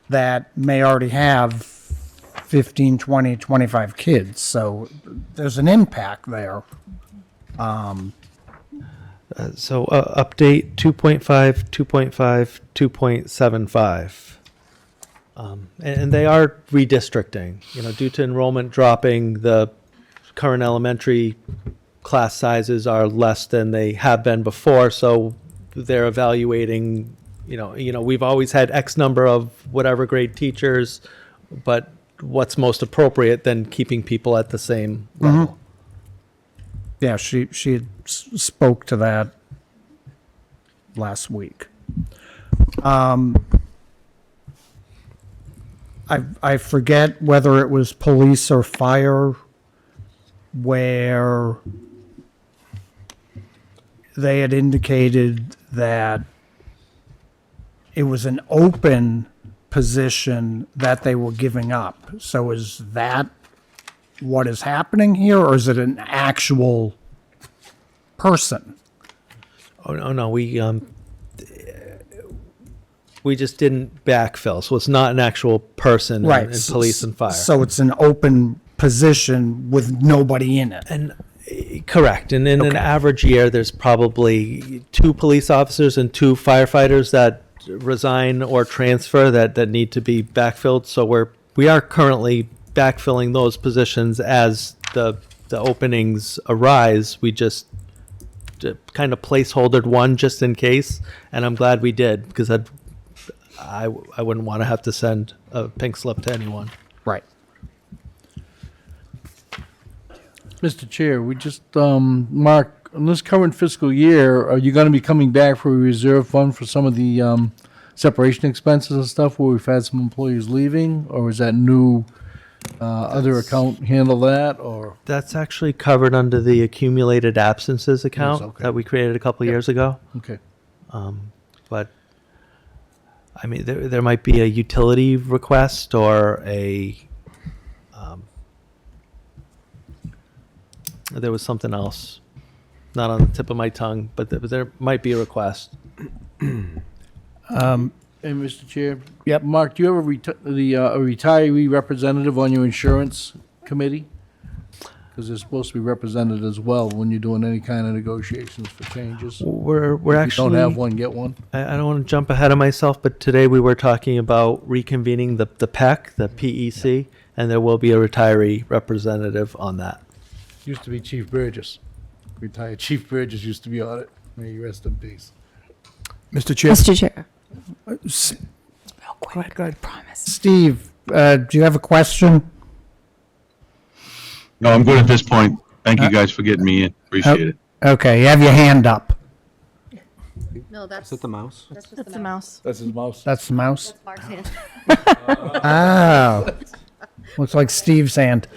that may already have 15, 20, 25 kids. So there's an impact there. So update 2.5, 2.5, 2.75. And they are redistricting, due to enrollment dropping, the current elementary class sizes are less than they have been before. So they're evaluating, we've always had X number of whatever grade teachers, but what's most appropriate than keeping people at the same level. Yeah, she had spoke to that last week. I forget whether it was police or fire where they had indicated that it was an open position that they were giving up. So is that what is happening here, or is it an actual person? Oh, no, we just didn't backfill. So it's not an actual person in police and fire. So it's an open position with nobody in it. And correct. And in an average year, there's probably 2 police officers and 2 firefighters that resign or transfer that need to be backfilled. So we are currently backfilling those positions as the openings arise. We just kind of placeholdered one just in case, and I'm glad we did, because I wouldn't want to have to send a pink slip to anyone. Right. Mr. Chair, we just, Mark, in this current fiscal year, are you going to be coming back for a reserve fund for some of the separation expenses and stuff where we've had some employees leaving? Or is that new other account handle that, or? That's actually covered under the accumulated absences account okay. that we created a couple years ago. Okay. But I mean, there might be a utility request or there was something else, not on the tip of my tongue, but there might be a request. And Mr. Chair? Yep. Mark, do you have a retiree representative on your insurance committee? Because they're supposed to be represented as well when you're doing any kind of negotiations for changes. We're If you actually don't have one, get one. I don't want to jump ahead of myself, but today we were talking about reconvening the PEC, the PEC, and there will be a retiree representative on that. Used to be Chief Burgess. Retired Chief Burgess used to be on it. May you rest in peace. Mr. Chair, Mr. Chair. Go ahead. Promise. Steve, do you have a question? No, I'm good at this point. Thank you guys for getting me in. Appreciate it. Okay, you have your hand up. No, that's Is it the mouse? That's the mouse. That's his mouse. That's the mouse? Mark's hand. Oh. Looks like Steve's hand.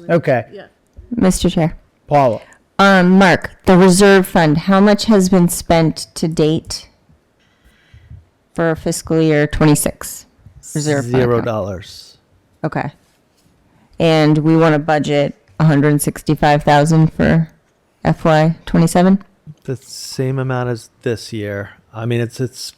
Okay, Mr. Chair. Paula. Mark, the reserve fund, how much has been spent to date for fiscal year 26? Reserve fund account. $0. Okay. And we want to budget 165,000 for FY 27? The same amount as this year. I mean, it's.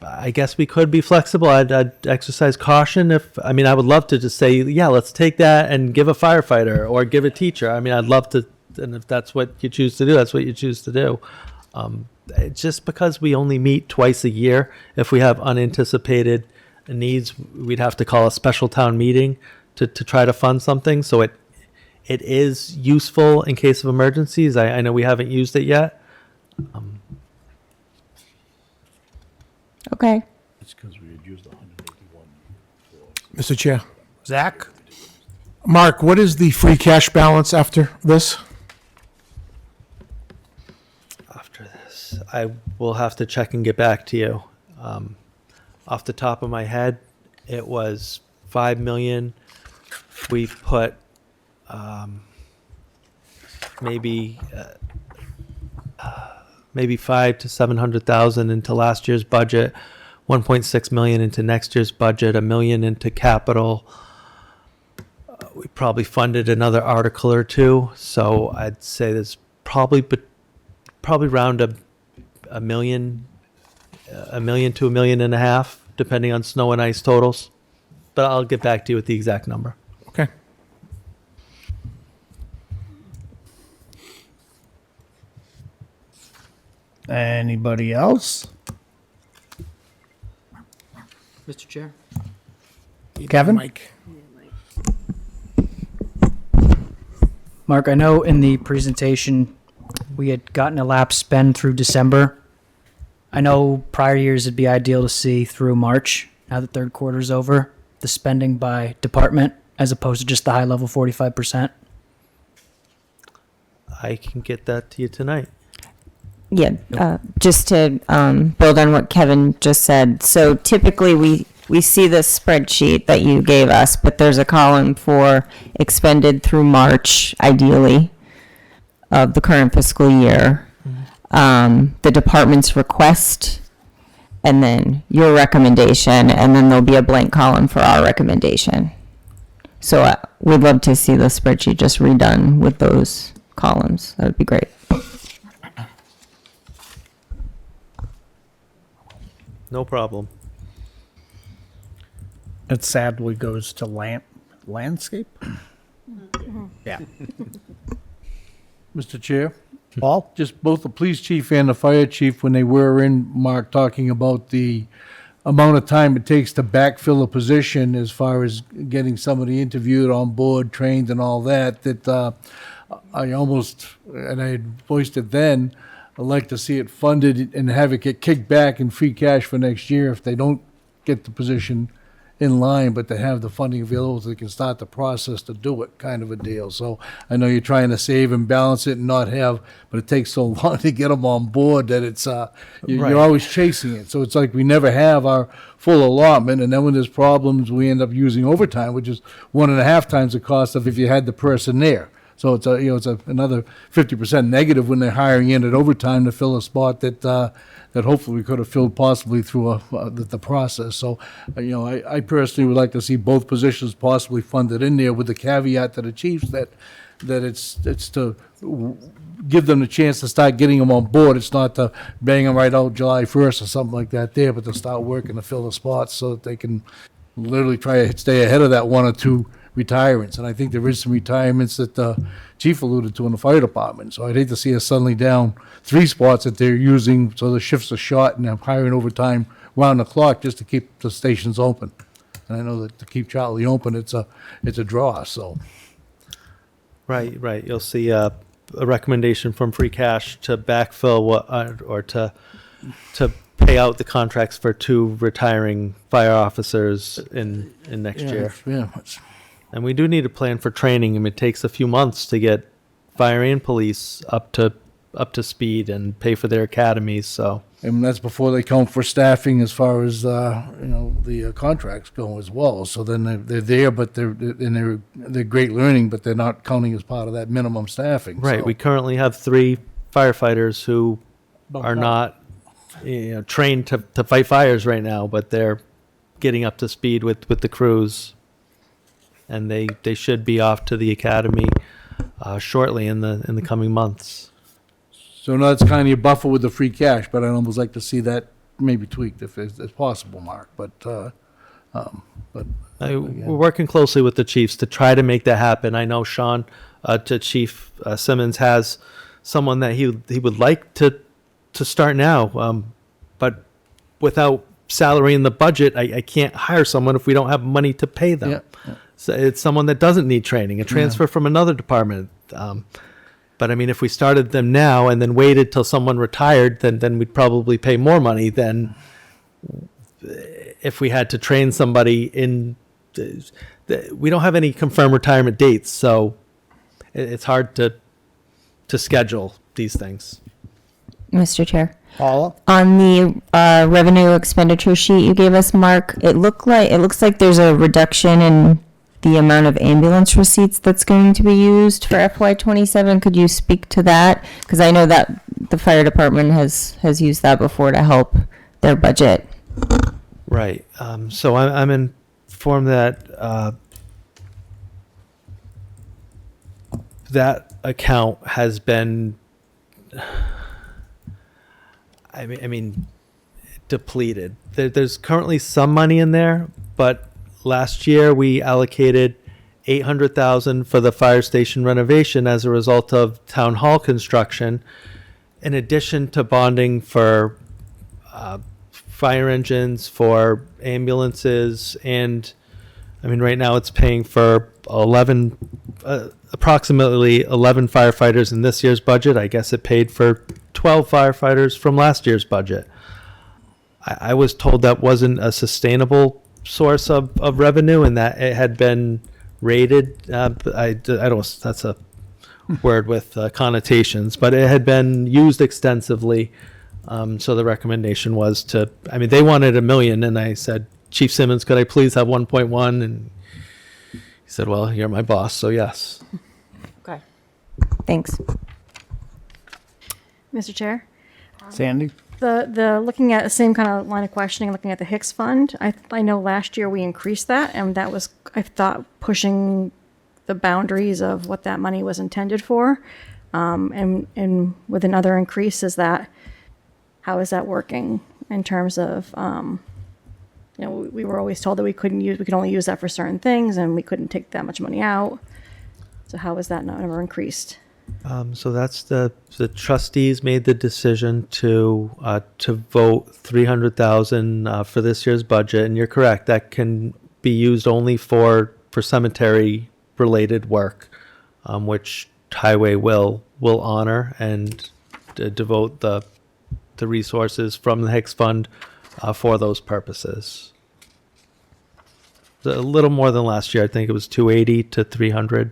I guess we could be flexible. I'd exercise caution I would love to just say, yeah, let's take that and give a firefighter or give a teacher. I mean, I'd love to, and if that's what you choose to do, that's what you choose to do. Just because we only meet twice a year, if we have unanticipated needs, we'd have to call a special town meeting to try to fund something. So it is useful in case of emergencies. I know we haven't used it yet. Okay. It's because we had used 181. Mr. Chair. Zach? Mark, what is the free cash balance after this? After this, I will have to check and get back to you. Off the top of my head, it was 5 million. We put maybe 5 to 700,000 into last year's budget, 1.6 million into next year's budget, $1 million into capital. We probably funded another article or two, so I'd say there's probably around a million to $1.5 million, depending on snow and ice totals. But I'll get back to you with the exact number. Okay. Anybody else? Mr. Chair? Kevin? Mike. Mark, I know in the presentation, we had gotten a lapse spend through December. I know prior years it'd be ideal to see through March, now that third quarter's over, the spending by department as opposed to just the high level 45%. I can get that to you tonight. Yeah, just to build on what Kevin just said. So typically we see this spreadsheet that you gave us, but there's a column for expended through March, ideally, of the current fiscal year. The department's request, and then your recommendation, and then there'll be a blank column for our recommendation. So we'd love to see the spreadsheet just redone with those columns. That would be great. No problem. It sadly goes to landscape. Yeah. Mr. Chair, Paul? just both the police chief and the fire chief, when they were in, Mark, talking about the amount of time it takes to backfill a position as far as getting somebody interviewed, on board, trained, and all that, I almost, and I voiced it then, I'd like to see it funded and have it get kicked back in free cash for next year if they don't get the position in line, but to have the funding available so they can start the process to do it, kind of a deal. So I know you're trying to save and balance it and not have, but it takes so long to get them on board that it's, Right. you're always chasing it. So it's like we never have our full allotment, and then when there's problems, we end up using overtime, which is 1.5 times the cost of if you had the person there. So it's another 50% negative when they're hiring in at overtime to fill a spot that hopefully we could have filled possibly through the process. So, I personally would like to see both positions possibly funded in there with the caveat to the chiefs that it's to give them the chance to start getting them on board. It's not to bang them right out July 1st or something like that there, but to start working to fill the spots so that they can literally try to stay ahead of that 1 or 2 retirements. And I think there is some retirements that the chief alluded to in the fire department. So I'd hate to see us suddenly down 3 spots that they're using, so the shifts are short and they're hiring overtime round the clock just to keep the stations open. And I know that to keep Charlie open, it's a draw, so. Right. You'll see a recommendation from free cash to backfill or to pay out the contracts for 2 retiring fire officers in next year. Yeah. And we do need a plan for training. I mean, it takes a few months to get fire and police up to speed and pay for their academies. So, And that's before they count for staffing as far as, the contracts go as well. So then they're there, but they're great learning, but they're not counting as part of that minimum staffing. right, So- we currently have 3 firefighters who are not trained to fight fires right now, but they're getting up to speed with the crews. And they should be off to the academy shortly in the coming months. So now it's kind of your buffer with the free cash, but I'd almost like to see that maybe tweaked if it's possible, Mark. But We're working closely with the chiefs to try to make that happen. I know Sean, to Chief Simmons, has someone that he would like to start now, but without salary in the budget, I can't hire someone if we don't have money to pay them. Yeah. So it's someone that doesn't need training, a transfer from another department. But I mean, if we started them now and then waited till someone retired, then we'd probably pay more money than if we had to train somebody in. We don't have any confirmed retirement dates, so it's hard to schedule these things. Mr. Chair. Paula? On the revenue expenditure sheet you gave us, Mark, it looks like there's a reduction in the amount of ambulance receipts that's going to be used for FY27. Could you speak to that? Because I know that the fire department has used that before to help their budget. Right. So I'm informed that that account has been, I mean, depleted. There's currently some money in there, but last year we allocated $800,000 for the fire station renovation as a result of town hall construction, in addition to bonding for fire engines, for ambulances, and I mean, right now it's paying for approximately 11 firefighters in this year's budget. I guess it paid for 12 firefighters from last year's budget. I was told that wasn't a sustainable source of revenue and that it had been rated. I don't, that's a word with connotations, but it had been used extensively. So the recommendation was to, I mean, they wanted $1 million, and I said, Chief Simmons, could I please have 1.1? And he said, well, you're my boss, so yes. Okay. Thanks. Mr. Chair? Sandy? The looking at the same kind of line of questioning, looking at the Hicks Fund, I know last year we increased that, and that was, I thought, pushing the boundaries of what that money was intended for. And with another increase, how is that working in terms of, we were always told that we could only use that for certain things, and we couldn't take that much money out. So how is that not ever increased? So that's the trustees made the decision to vote $300,000 for this year's budget, and you're correct. That can be used only for cemetery related work, which Highway will honor and devote the resources from the Hicks Fund for those purposes. A little more than last year. I think it was 280 to 300.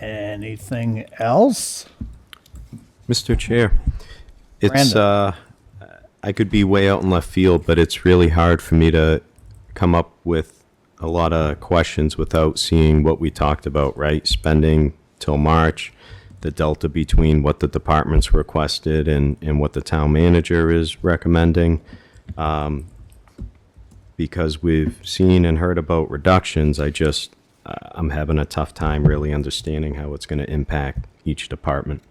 Anything else? Mr. Chair, it's I could be way out in left field, but it's really hard for me to come up with a lot of questions without seeing what we talked about, right? Spending till March, the delta between what the departments requested and what the town manager is recommending. Because we've seen and heard about reductions, I'm having a tough time really understanding how it's going to impact each department.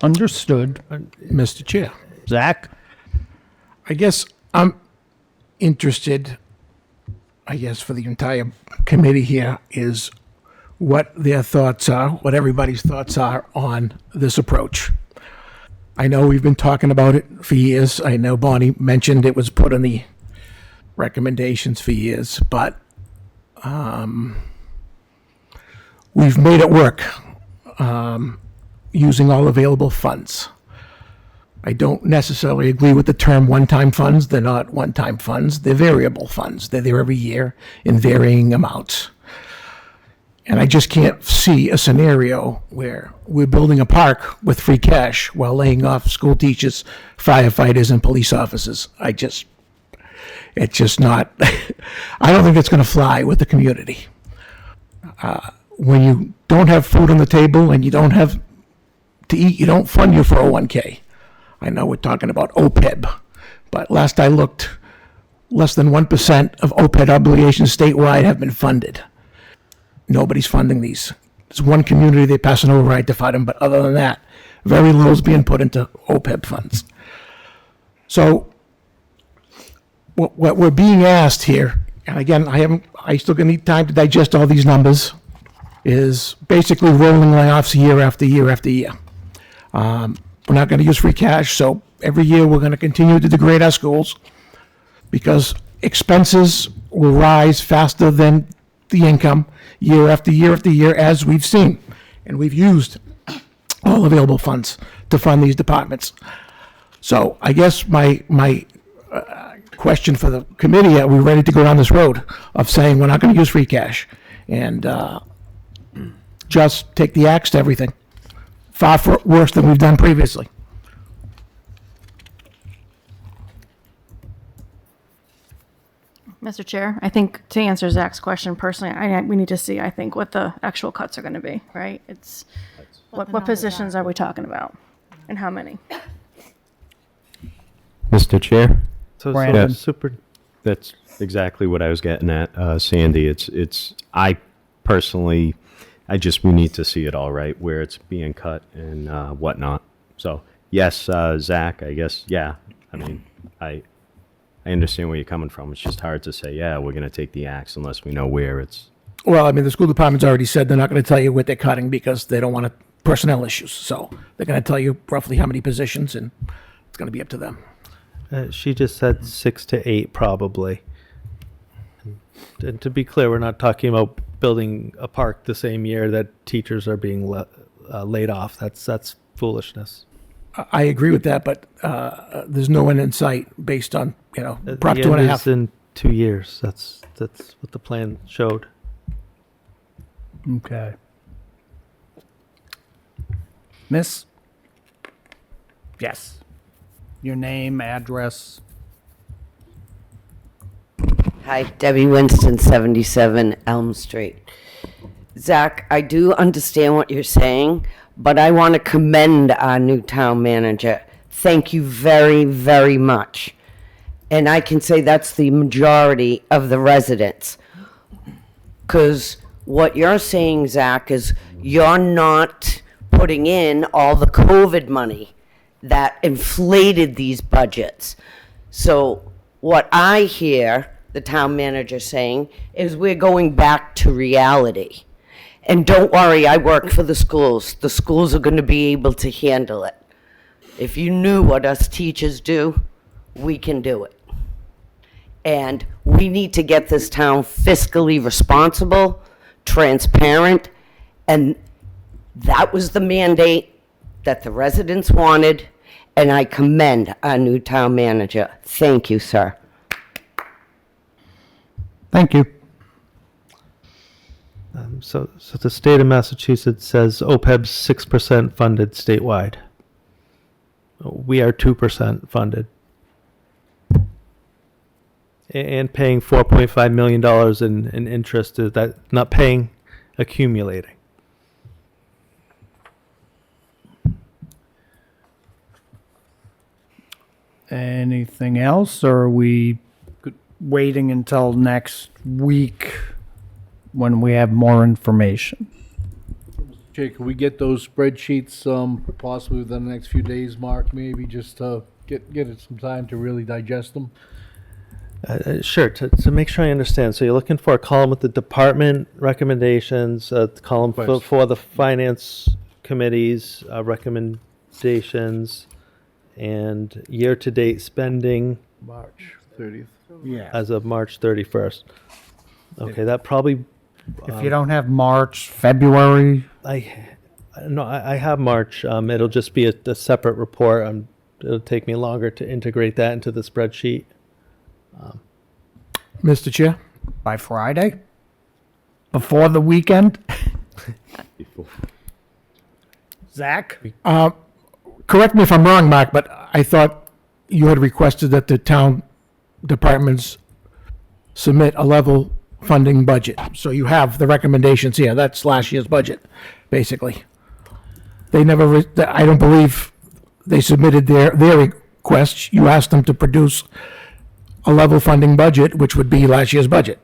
Understood. Mr. Chair. Zach? I guess I'm interested, for the entire committee here, is what their thoughts are, what everybody's thoughts are on this approach. I know we've been talking about it for years. I know Bonnie mentioned it was put in the recommendations for years, but we've made it work using all available funds. I don't necessarily agree with the term one-time funds. They're not one-time funds. They're variable funds. They're there every year in varying amounts. And I just can't see a scenario where we're building a park with free cash while laying off school teachers, firefighters, and police officers. It's just not, I don't think it's going to fly with the community. When you don't have food on the table and you don't have to eat, you don't fund your 401k. I know we're talking about OPEB, but last I looked, less than 1% of OPEB obligations statewide have been funded. Nobody's funding these. There's one community they pass an override to fund them, but other than that, very little is being put into OPEB funds. So what we're being asked here, and again, I still gonna need time to digest all these numbers, is basically rolling layoffs year after year after year. We're not gonna use free cash, so every year we're gonna continue to degrade our schools because expenses will rise faster than the income year after year after year, as we've seen. And we've used all available funds to fund these departments. So I guess my question for the committee, are we ready to go down this road of saying we're not going to use free cash and just take the axe to everything? Far worse than we've done previously. Mr. Chair, I think to answer Zach's question personally, we need to see, I think, what the actual cuts are going to be, right? It's, what positions are we talking about? And how many? Mr. Chair? So Brandon. super. That's exactly what I was getting at, Sandy. I personally, we need to see it all right, where it's being cut and whatnot. So, yes, Zach, I guess, yeah. I mean, I understand where you're coming from. It's just hard to say, yeah, we're going to take the axe unless we know where it's. Well, I mean, the school department's already said they're not going to tell you what they're cutting because they don't want personnel issues. So they're going to tell you roughly how many positions, and it's going to be up to them. She just said 6 to 8 probably. And to be clear, we're not talking about building a park the same year that teachers are being laid off. That's foolishness. I agree with that, but there's no end in sight based on, Prop The 2.5. end is in 2 years. That's what the plan showed. Okay. Miss? Yes. Your name, address? Hi, Debbie Winston, 77 Elm Street. Zach, I do understand what you're saying, but I want to commend our new town manager. Thank you very, very much. And I can say that's the majority of the residents. Because what you're saying, Zach, is you're not putting in all the COVID money that inflated these budgets. So what I hear the town manager saying is we're going back to reality. And don't worry, I work for the schools. The schools are going to be able to handle it. If you knew what us teachers do, we can do it. And we need to get this town fiscally responsible, transparent, and that was the mandate that the residents wanted, and I commend our new town manager. Thank you, sir. Thank you. So the state of Massachusetts says OPEB's 6% funded statewide. We are 2% funded. And paying $4.5 million in interest, is that not paying, accumulating? Anything else, or are we waiting until next week when we have more information? Jay, can we get those spreadsheets, possibly within the next few days, Mark, maybe, just to get it some time to really digest them? Sure, to make sure I understand. So you're looking for a column with the department recommendations, a column for the finance committee's recommendations, and year-to-date spending March 30th. Yeah. as of March 31st. Okay, that probably, If you don't have March, February, I have March. It'll just be a separate report. It'll take me longer to integrate that into the spreadsheet. Mr. Chair? by Friday? Before the weekend? Zach? Correct me if I'm wrong, Mark, but I thought you had requested that the town departments submit a level funding budget. So you have the recommendations here. That's last year's budget, basically. They never, I don't believe they submitted their requests. You asked them to produce a level funding budget, which would be last year's budget.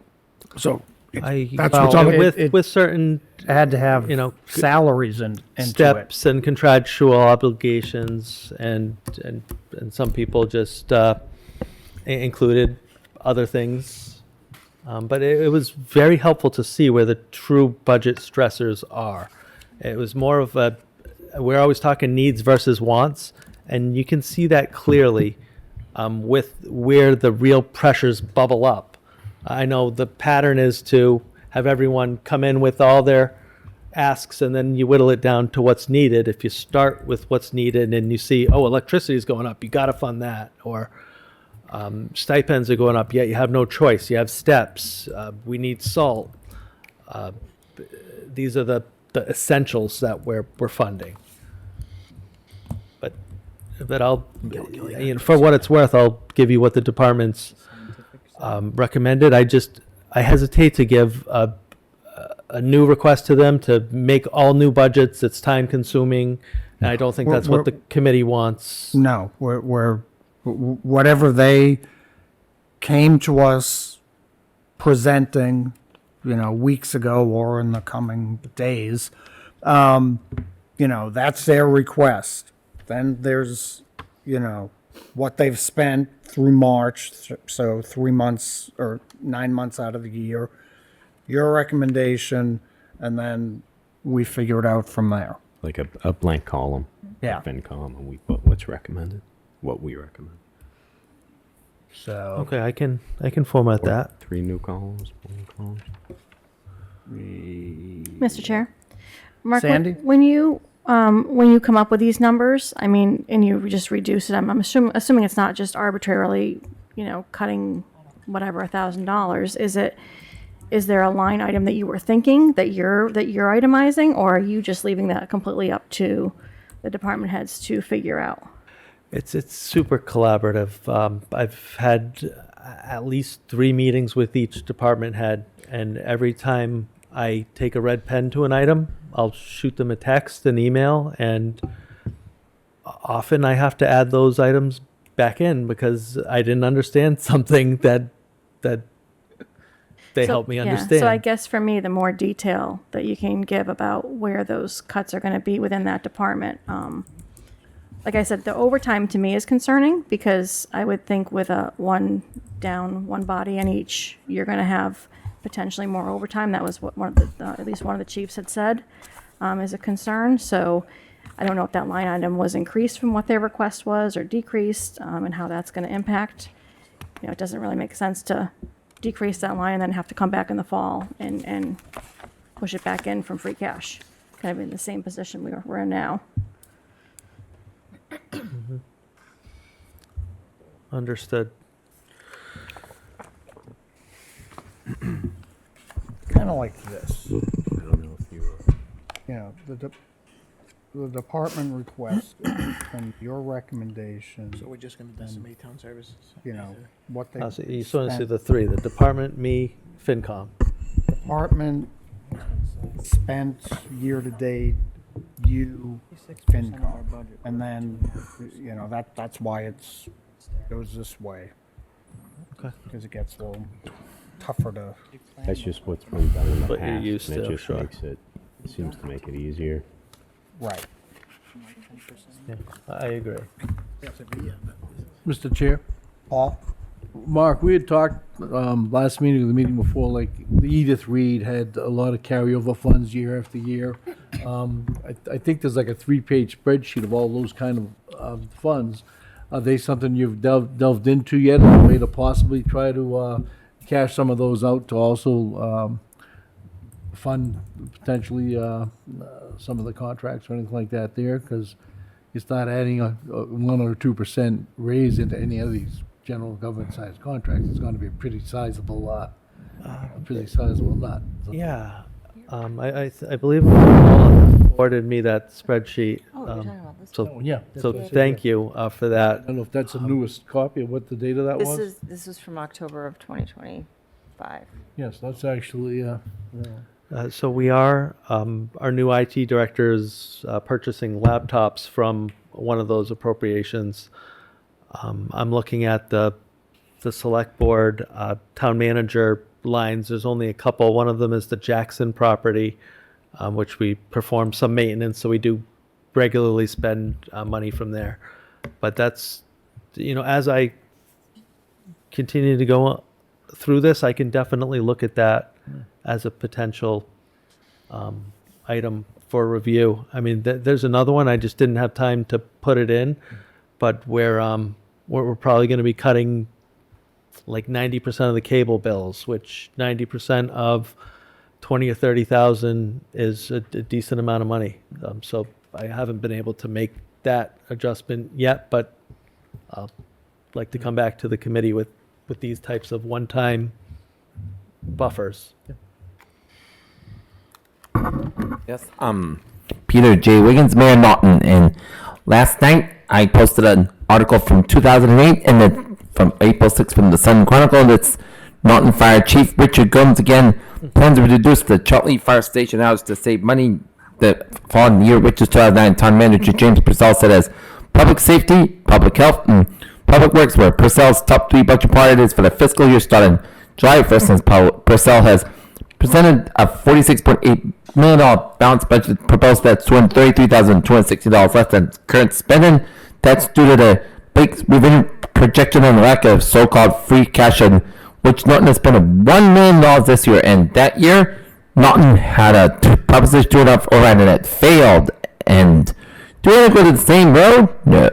So that's what's on the, with certain Had to have, salaries into it. steps and contractual obligations, and some people just included other things. But it was very helpful to see where the true budget stressors are. It was more of we're always talking needs versus wants, and you can see that clearly with where the real pressures bubble up. I know the pattern is to have everyone come in with all their asks and then you whittle it down to what's needed. If you start with what's needed and you see, oh, electricity is going up, you got to fund that. Or stipends are going up, yet you have no choice. You have steps. We need salt. These are the essentials that we're funding. But I'll, you know, for what it's worth, I'll give you what the department's recommended. I hesitate to give a new request to them to make all new budgets. It's time consuming. And I don't think that's what the committee wants. No, we're whatever they came to us presenting, you know, weeks ago or in the coming days, you know, that's their request. Then there's, you know, what they've spent through March, so 3 months or 9 months out of the year, your recommendation, and then we figure it out from there. Like a blank column. Yeah. FinCom, and we put what's recommended, what we recommend. So, Okay, I can format that. 3 new columns, 1 column. Mr. Chair? Mark, Sandy? when you come up with these numbers, I mean, and you just reduce it, I'm assuming it's not just arbitrarily, you know, cutting whatever $1,000. Is there a line item that you were thinking that you're itemizing, or are you just leaving that completely up to the department heads to figure out? It's super collaborative. I've had at least 3 meetings with each department head, and every time I take a red pen to an item, I'll shoot them a text, an email, and often I have to add those items back in because I didn't understand something that they helped me understand. So I guess for me, the more detail that you can give about where those cuts are going to be within that department. Like I said, the overtime to me is concerning because I would think with a one down, one body in each, you're going to have potentially more overtime. That was what at least one of the chiefs had said is a concern. So I don't know if that line item was increased from what their request was or decreased, and how that's going to impact. You know, it doesn't really make sense to decrease that line and then have to come back in the fall and push it back in from free cash, kind of in the same position we're in now. Understood. kind of like this. I don't know if you You know, the department request and your recommendation, So we're just gonna decimate town services? you know, what they So you sort of see spent. the 3, the department, me, FinCom. Department spent year-to-date, you, FinCom. And then, you know, that's why goes this way. Okay. Because it gets a little tougher to, That's just what's been done in the What you're past. used and to, it just sure. makes it, seems to make it easier. right. Yeah, I agree. Mr. Chair? Paul? Mark, we had talked, last meeting or the meeting before, like, the Edith Reed had a lot of carryover funds year after year. I think there's like a 3-page spreadsheet of all those kind of funds. Are they something you've delved into yet, as a way to possibly try to, cash some of those out to also, fund potentially, some of the contracts or anything like that there? Because you start adding a 1 or 2% raise into any of these general government sized contracts, it's going to be a pretty sizable nut. So- Yeah. I believe Paul forwarded me that spreadsheet. So Yeah. so thank you for I that. don't know if that's the newest copy of what the date of that was. This is from October of 2025. Yes, that's actually, So we are, our new IT director is purchasing laptops from one of those appropriations. I'm looking at the select board, town manager lines. There's only a couple. One of them is the Jackson property, which we perform some maintenance, so we do regularly spend money from there. But that's, you know, as I continue to go through this, I can definitely look at that as a potential item for review. I mean, there's another one, I just didn't have time to put it in, but we're probably going to be cutting like 90% of the cable bills, which 90% of 20 or 30,000 is a decent amount of money. So I haven't been able to make that adjustment yet, but I'll like to come back to the committee with these types of one-time buffers. Yes. Peter J. Wiggins, Mayor Naughton, and last night I posted an article from 2008 and then from April 6th from the Sun Chronicle that's Naughton Fire Chief Richard Gomes again plans to reduce the Chartley Fire Station hours to save money the following year, which is 2009. Town Manager James Purcell said as public safety, public health, and public works were Purcell's top 3 budget priorities for the fiscal year starting July 1st, since Purcell has presented a $46.8 million balanced budget proposed that's $233,260 less than current spending. That's due to the big revenue projection and the lack of so-called free cash, in which Norton has spent $1 million this year. And that year, Norton had a Proposition 2 enough override and it failed. And do we want to go to the same road? No.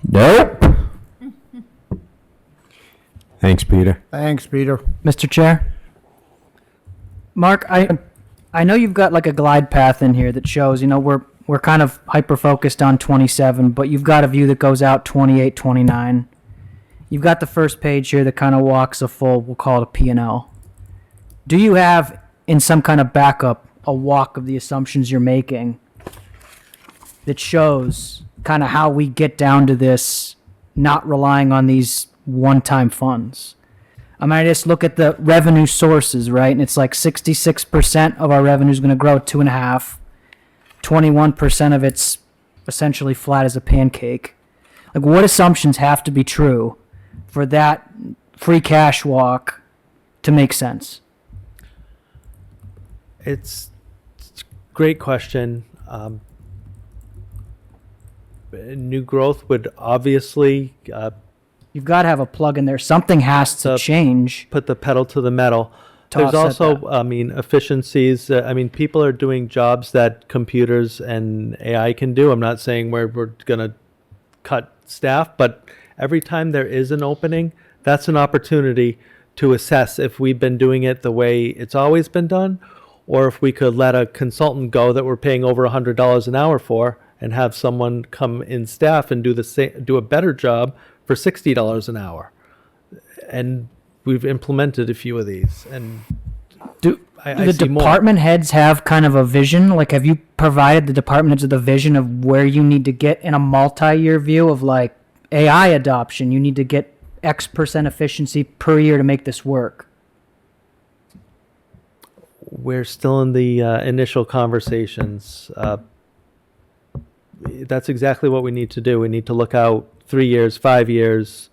Nope. Thanks, Peter. Thanks, Peter. Mr. Chair? Mark, I know you've got like a glide path in here that shows, you know, we're kind of hyper-focused on 27, but you've got a view that goes out 28, 29. You've got the first page here that kind of walks a full, we'll call it a P&L. Do you have, in some kind of backup, a walk of the assumptions you're making that shows kind of how we get down to this not relying on these one-time funds? I mean, I just look at the revenue sources, right? And it's like 66% of our revenue is going to grow 2.5. 21% of it's essentially flat as a pancake. Like, what assumptions have to be true for that free cash walk to make sense? It's a great question. New growth would obviously You've got to have a plug in there. Something has to change. put the pedal to the metal. To There's offset also, that. I mean, efficiencies. I mean, people are doing jobs that computers and AI can do. I'm not saying we're going to cut staff, but every time there is an opening, that's an opportunity to assess if we've been doing it the way it's always been done, or if we could let a consultant go that we're paying over $100 an hour for and have someone come in staff and do a better job for $60 an hour. And we've implemented a few of these, and Do I the see more. department heads have kind of a vision? Like, have you provided the department heads with a vision of where you need to get in a multi-year view of like AI adoption? You need to get X% efficiency per year to make this work. We're still in the initial conversations. That's exactly what we need to do. We need to look out 3 years, 5 years,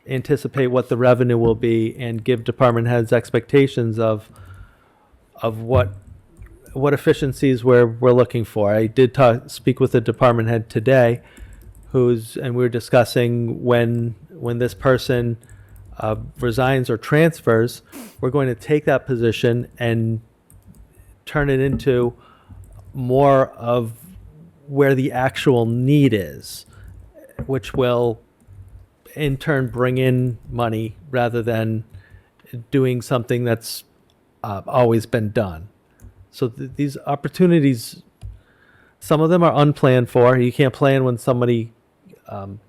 anticipate what the revenue will be, and give department heads expectations of what efficiencies we're looking for. I did speak with a department head today, and we were discussing when this person resigns or transfers, we're going to take that position and turn it into more of where the actual need is, which will in turn bring in money rather than doing something that's always been done. So these opportunities, some of them are unplanned for. You can't plan when somebody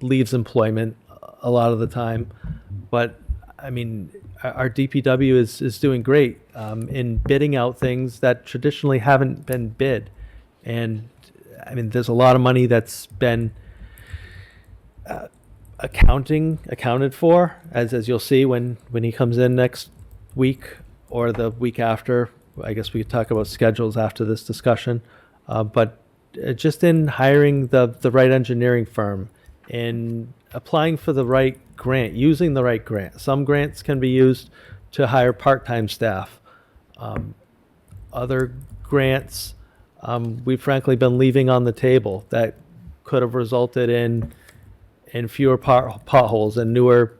leaves employment a lot of the time. But I mean, our DPW is doing great in bidding out things that traditionally haven't been bid. And I mean, there's a lot of money that's been accounted for, as you'll see when he comes in next week or the week after. I guess we could talk about schedules after this discussion. But just in hiring the right engineering firm, in applying for the right grant, using the right grant. Some grants can be used to hire part-time staff. Other grants, we've frankly been leaving on the table that could have resulted in fewer potholes and newer,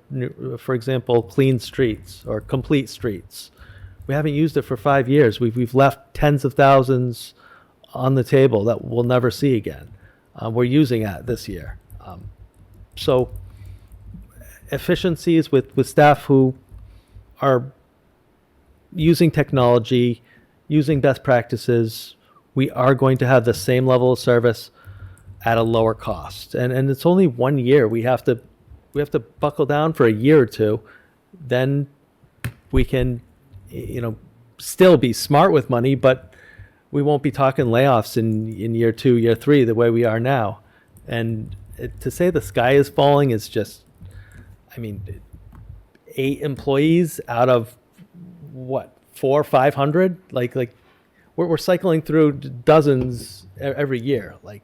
for example, clean streets or complete streets. We haven't used it for 5 years. We've left tens of thousands on the table that we'll never see again. We're using it this year. So efficiencies with staff who are using technology, using best practices, we are going to have the same level of service at a lower cost. And it's only 1 year. We have to buckle down for a year or two. Then we can, still be smart with money, but we won't be talking layoffs in year 2, year 3, the way we are now. And to say the sky is falling is just, 8 employees out of what, 400 or 500? Like we're cycling through dozens every year. Like,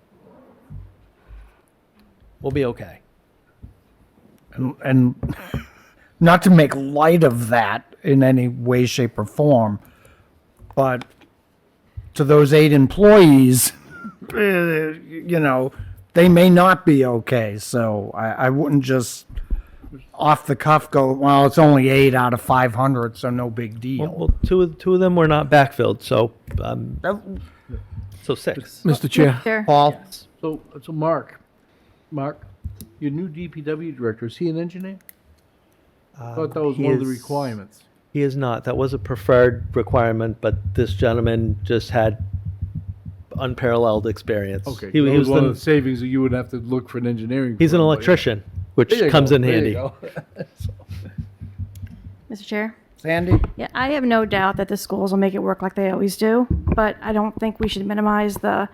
we'll be okay. And not to make light of that in any way, shape, or form, but to those 8 employees, they may not be okay. So I wouldn't just off the cuff go, well, it's only 8 out of 500, so no big deal. Well, two of them were not backfilled, so 6. Mr. Chair. Chair. Paul? So Mark, your new DPW director, is he an engineer? I thought that was he one of the is- requirements. He is not. That was a preferred requirement, but this gentleman just had unparalleled experience. Okay, He that was was one of the, the savings that you would have to look for an engineering. he's an firm, but yeah. electrician, which There you comes go, in there you handy. go. Mr. Chair? Sandy? Yeah, I have no doubt that the schools will make it work like they always do, but I don't think we should minimize the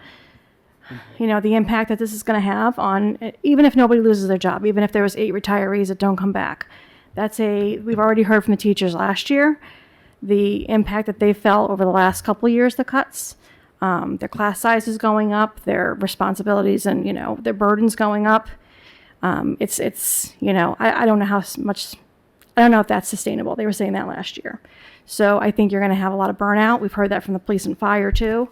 impact that this is going to have on, even if nobody loses their job, even if there was 8 retirees that don't come back. We've already heard from the teachers last year, the impact that they felt over the last couple of years, the cuts. Their class size is going up, their responsibilities and, their burdens going up. I don't know how much, I don't know if that's sustainable. They were saying that last year. So I think you're going to have a lot of burnout. We've heard that from the police and fire too.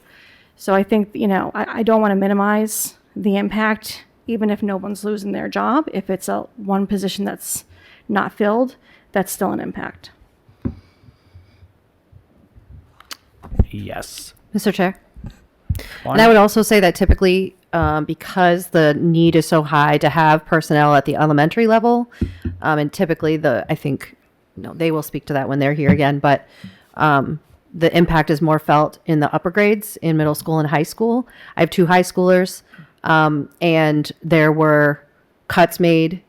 So I think, I don't want to minimize the impact, even if no one's losing their job. If it's one position that's not filled, that's still an impact. Yes. Mr. Chair. And I would also say that typically, because the need is so high to have personnel at the elementary level, and typically I think, they will speak to that when they're here again, but the impact is more felt in the upper grades in middle school and high school. I have 2 high schoolers, and there were cuts made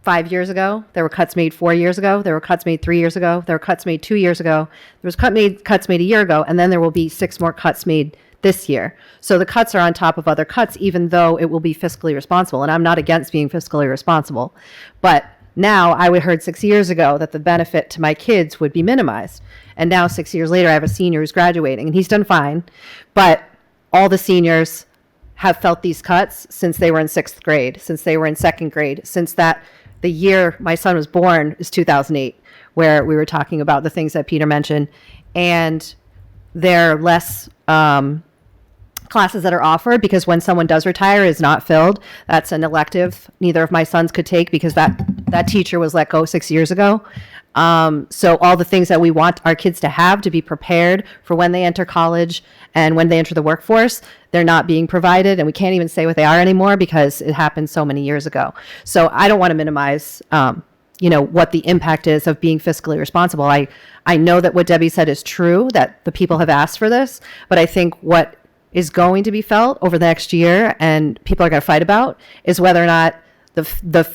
5 years ago. There were cuts made 4 years ago. There were cuts made 3 years ago. There were cuts made 2 years ago. There was cuts made a year ago, and then there will be 6 more cuts made this year. So the cuts are on top of other cuts, even though it will be fiscally responsible. And I'm not against being fiscally responsible. But now I heard 6 years ago that the benefit to my kids would be minimized. And now 6 years later, I have a senior who's graduating, and he's done fine. But all the seniors have felt these cuts since they were in 6th grade, since they were in 2nd grade, since the year my son was born is 2008, where we were talking about the things that Peter mentioned. And they're less classes that are offered, because when someone does retire is not filled, that's an elective neither of my sons could take, because that teacher was let go 6 years ago. So all the things that we want our kids to have to be prepared for when they enter college and when they enter the workforce, they're not being provided, and we can't even say what they are anymore because it happened so many years ago. So I don't want to minimize what the impact is of being fiscally responsible. I know that what Debbie said is true, that the people have asked for this, but I think what is going to be felt over the next year and people are going to fight about is whether or not the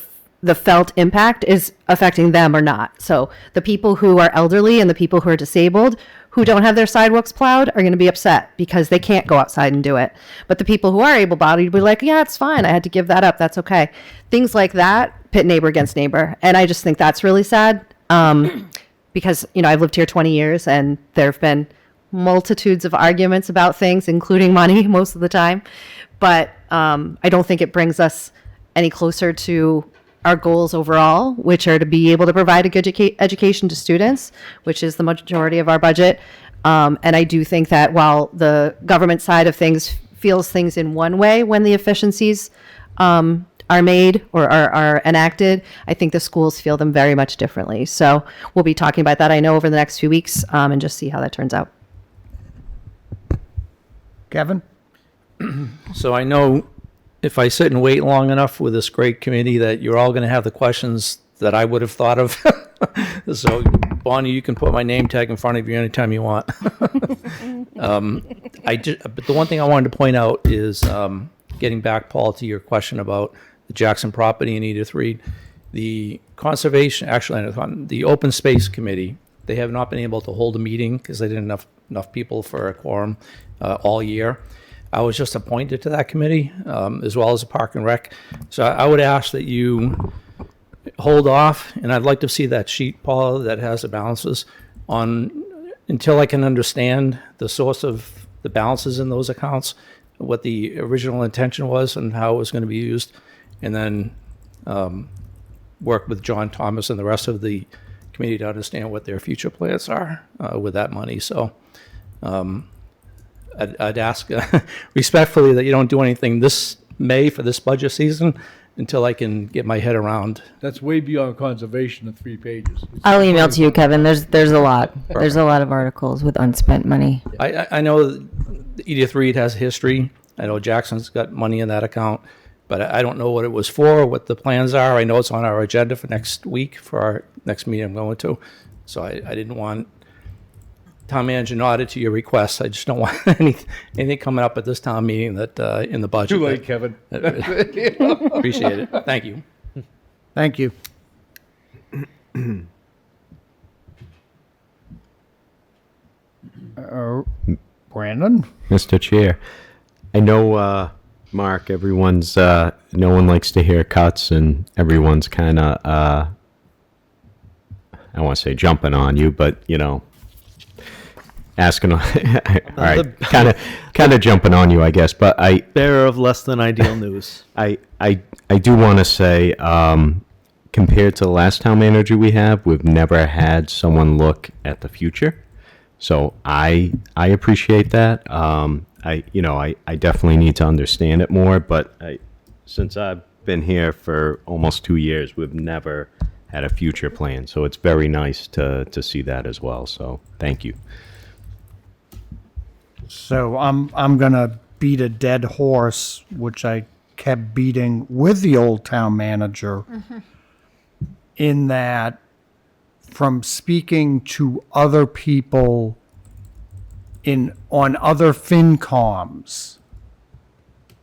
felt impact is affecting them or not. So the people who are elderly and the people who are disabled who don't have their sidewalks plowed are going to be upset because they can't go outside and do it. But the people who are able-bodied will be like, yeah, it's fine. I had to give that up. That's okay. Things like that pit neighbor against neighbor. And I just think that's really sad because, I've lived here 20 years and there have been multitudes of arguments about things, including money most of the time. But I don't think it brings us any closer to our goals overall, which are to be able to provide a good education to students, which is the majority of our budget. And I do think that while the government side of things feels things in one way when the efficiencies are made or are enacted, I think the schools feel them very much differently. So we'll be talking about that, I know, over the next few weeks and just see how that turns out. Kevin? So I know if I sit and wait long enough with this great committee that you're all going to have the questions that I would have thought of So, Bonnie, you can put my name tag in front of you anytime you want. But the one thing I wanted to point out is, getting back, Paul, to your question about the Jackson property in Edith Reed, the conservation, actually, the Open Space Committee, they have not been able to hold a meeting because they didn't have enough people for a quorum all year. I was just appointed to that committee, as well as the Park and Rec. So I would ask that you hold off, and I'd like to see that sheet, Paula, that has the balances on, until I can understand the source of the balances in those accounts, what the original intention was and how it was going to be used, and then work with John Thomas and the rest of the committee to understand what their future plans are with that money. So I'd ask respectfully that you don't do anything this May for this budget season until I can get my head around. That's way beyond conservation of 3 pages. I'll email to you, Kevin. There's a lot. There's a lot of articles with unspent money. I know Edith Reed has a history. I know Jackson's got money in that account, but I don't know what it was for, what the plans are. I know it's on our agenda for next week for our next meeting I'm going to. So I didn't want town manager nodded to your request. I just don't want anything coming up at this town meeting that in the budget. Too late, Kevin. Appreciate it. Thank you. Thank you. Brandon? Mr. Chair, I know, Mark, everyone's, no one likes to hear cuts and everyone's kind of, I don't want to say jumping on you, but, you know, asking, all right, kind of jumping on you, I guess, but Bearer of less than ideal news. I do want to say, compared to the last town manager we have, we've never had someone look at the future. So I appreciate that. I definitely need to understand it more, but since I've been here for almost 2 years, we've never had a future plan. So it's very nice to see that as well. So thank you. So I'm gonna beat a dead horse, which I kept beating with the old town manager, in that from speaking to other people on other FinComs,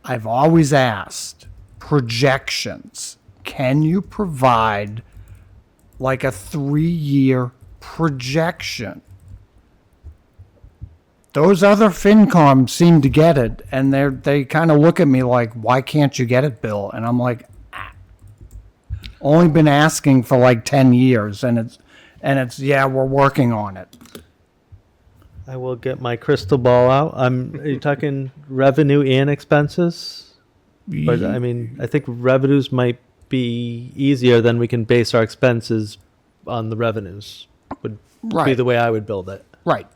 I've always asked projections. Can you provide like a 3-year projection? Those other FinComs seem to get it, and they kind of look at me like, why can't you get it, Bill? And I'm like, only been asking for like 10 years, and it's yeah, we're working on it. I will get my crystal ball out. Are you talking revenue and expenses? But I mean, I think revenues might be easier than we can base our expenses on the revenues. Would be Right. the way I would build it. Right.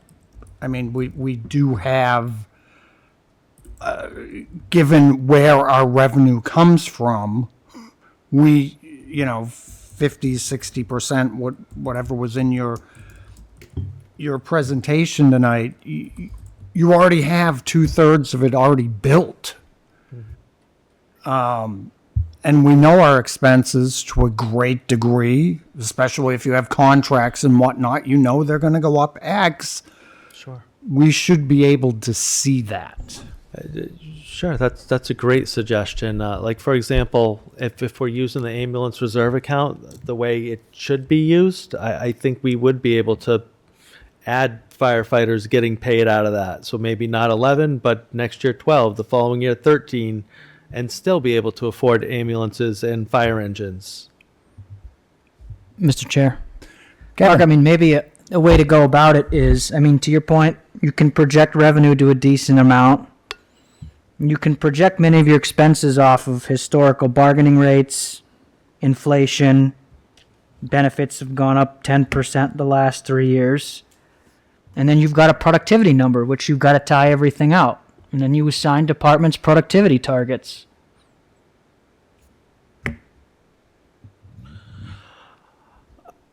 I mean, we do have, given where our revenue comes from, we, 50, 60%, whatever was in your presentation tonight, you already have 2/3 of it already built. And we know our expenses to a great degree, especially if you have contracts and whatnot, they're going to go up X. Sure. We should be able to see that. Sure, that's a great suggestion. Like, for example, if we're using the ambulance reserve account the way it should be used, I think we would be able to add firefighters getting paid out of that. So maybe not 11, but next year 12, the following year 13, and still be able to afford ambulances and fire engines. Mr. Chair. Mark, I mean, maybe a way to go about it is, to your point, you can project revenue to a decent amount. You can project many of your expenses off of historical bargaining rates, inflation. Benefits have gone up 10% the last 3 years. And then you've got a productivity number, which you've got to tie everything out. And then you assign departments productivity targets.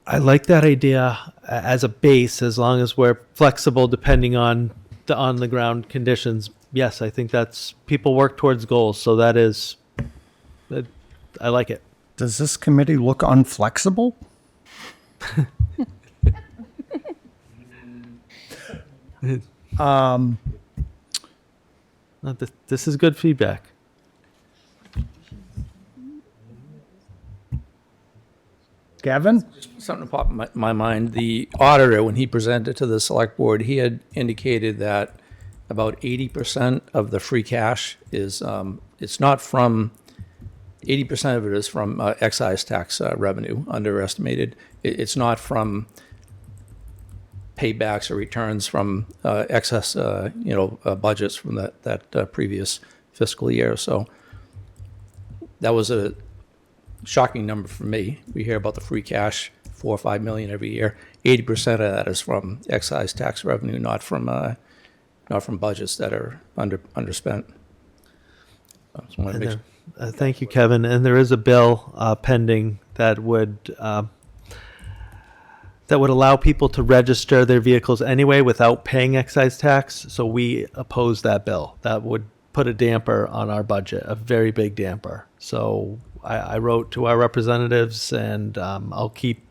I like that idea as a base, as long as we're flexible depending on the on-the-ground conditions. Yes, I think that's, people work towards goals, so that is, I like it. Does this committee look unflexible? This is good feedback. Kevin? Something popped in my mind. The auditor, when he presented to the select board, he had indicated that about 80% of the free cash is, it's not from, 80% of it is from excise tax revenue, underestimated. It's not from paybacks or returns from excess, budgets from that previous fiscal year. So that was a shocking number for me. We hear about the free cash, 4 or 5 million every year. 80% of that is from excise tax revenue, not from budgets that are underspent. Just wanted to make sure. Thank you, Kevin. And there is a bill pending that would allow people to register their vehicles anyway without paying excise tax. So we oppose that bill. That would put a damper on our budget, a very big damper. So I wrote to our representatives, and I'll keep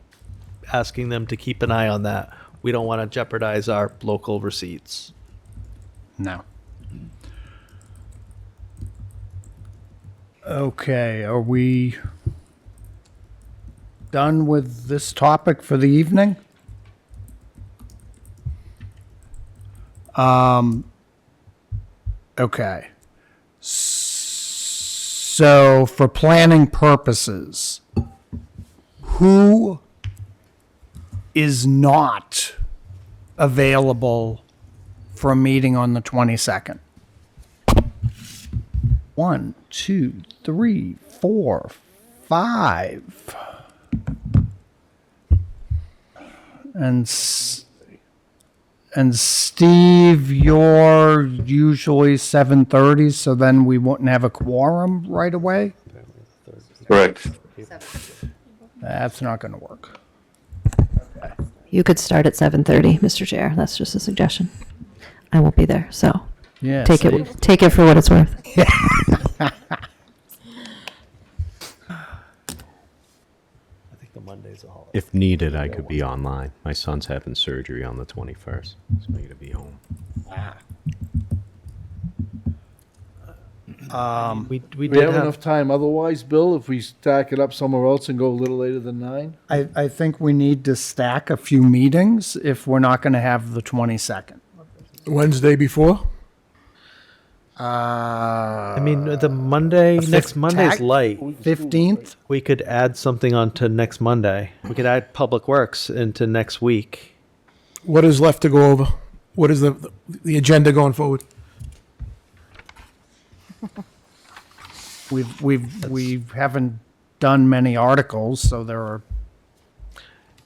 asking them to keep an eye on that. We don't want to jeopardize our local receipts. No. Okay, are we done with this topic for the evening? Okay. So for planning purposes, who is not available for a meeting on the 22nd? 1, 2, 3, 4, 5. And Steve, you're usually 7:30, so then we wouldn't have a quorum right away? Correct. That's not going to work. You could start at 7:30, Mr. Chair. That's just a suggestion. I won't be there, so Yeah, take see? it for what it's worth. I think the Monday's a holiday. If needed, I could be online. My son's having surgery on the 21st, so I gotta be home. We We did have have enough time otherwise, Bill, if we stack it up somewhere else and go a little later than 9? I think we need to stack a few meetings if we're not going to have the 22nd. Wednesday before? I mean, the Monday, next Monday's light. 15th? We could add something onto next Monday. We could add Public Works into next week. What is left to go over? What is the agenda going forward? We haven't done many articles, so there are.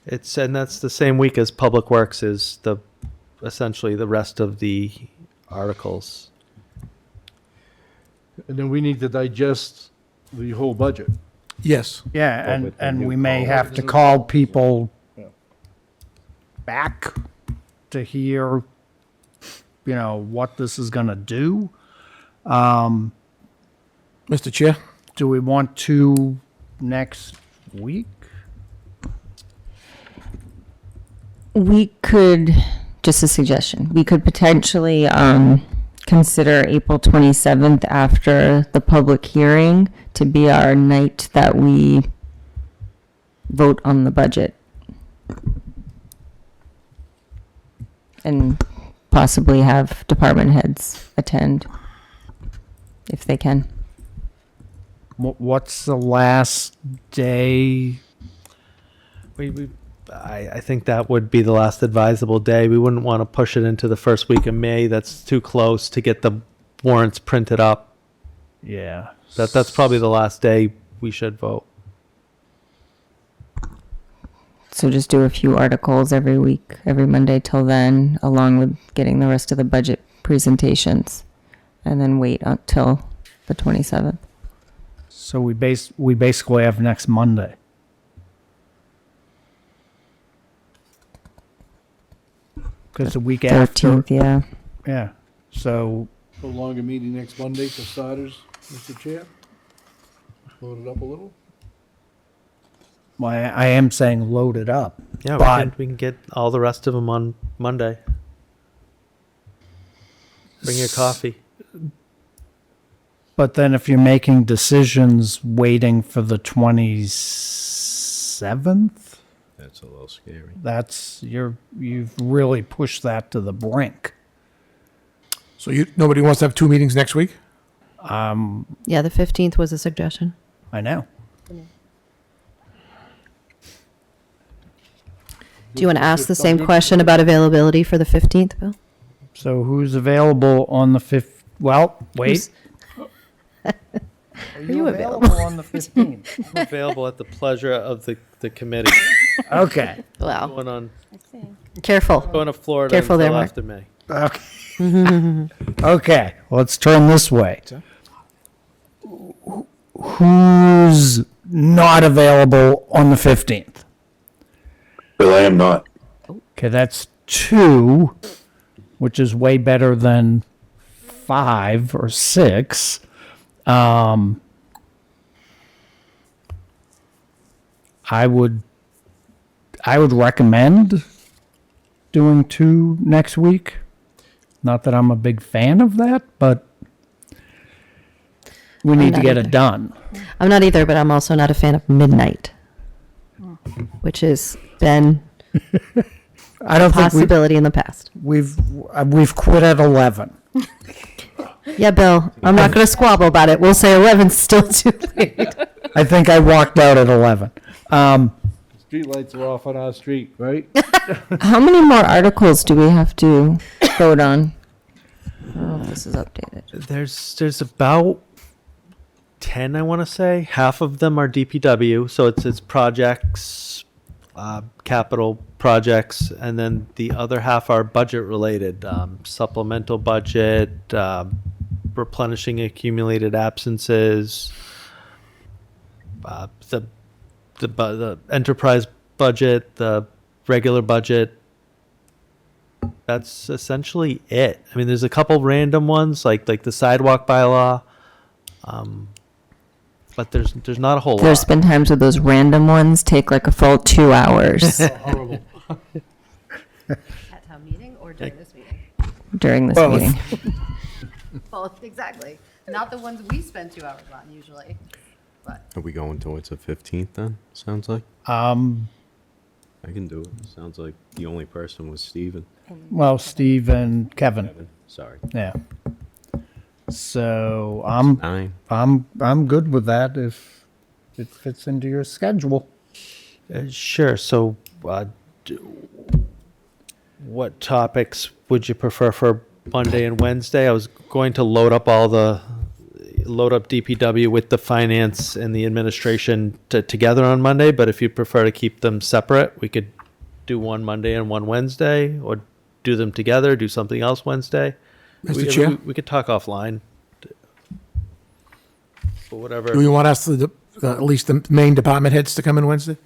And that's the same week as Public Works is essentially the rest of the articles. And then we need to digest the whole budget. Yes. Yeah, and we may have to call people back to hear, what this is going to do. Mr. Chair? Do we want to next week? We could, just a suggestion, we could potentially consider April 27th after the public hearing to be our night that we vote on the budget. And possibly have department heads attend if they can. What's the last day? I think that would be the last advisable day. We wouldn't want to push it into the first week of May. That's too close to get the warrants printed up. Yeah. That's probably the last day we should vote. So just do a few articles every week, every Monday till then, along with getting the rest of the budget presentations, and then wait until the 27th. So we basically have next Monday. Because the week after. 13th, yeah. Yeah. So A longer meeting next Monday for starters, Mr. Chair? Load it up a little? I am saying load it up. Yeah, But- we can get all the rest of them on Monday. Bring your coffee. But then if you're making decisions waiting for the 27th, That's a little scary. you've really pushed that to the brink. So nobody wants to have two meetings next week? Yeah, the 15th was a suggestion. I know. Do you want to ask the same question about availability for the 15th, Bill? So who's available on the 5th? Well, wait. Are you available? on the 15th? I'm available at the pleasure of the committee. Okay. Wow. Going on, Careful. going to Florida Careful until there, Mark. after May. Okay. Okay, let's turn this way. Who's not available on the 15th? But I am not. Okay, that's 2, which is way better than 5 or 6. I would recommend doing 2 next week. Not that I'm a big fan of that, but we need to not get either. it done. I'm not either, but I'm also not a fan of midnight, which has been I a don't think possibility in the past. we've quit at 11. Yeah, Bill, I'm not going to squabble about it. We'll say 11's still too late. I think I walked out at 11. Street lights are off on our street, right? How many more articles do we have to vote on? I don't know if this is updated. There's about 10, I want to say. Half of them are DPW, so it's projects, capital projects, and then the other half are budget related, supplemental budget, replenishing accumulated absences, the enterprise budget, the regular budget. That's essentially it. I mean, there's a couple random ones like the sidewalk bylaw, but there's not a whole There's lot. been times where those random ones take like a full 2 hours Horrible. At town meeting or during this meeting? during this Both. meeting. Both, exactly. Not the ones we spend 2 hours on usually. Are we going towards the 15th then? Sounds like. I can do it. Sounds like the only person was Steven. Well, Steve and Kevin. Sorry. Yeah. So I'm 9. I'm good with that if it fits into your schedule. Sure. So, what topics would you prefer for Monday and Wednesday? I was going to load up DPW with the finance and the administration together on Monday, but if you prefer to keep them separate, we could do one Monday and one Wednesday, or do them together, do something else Wednesday. Mr. Chair? We could talk offline. But whatever. Do you want us to, at least the main department heads to come in Wednesday?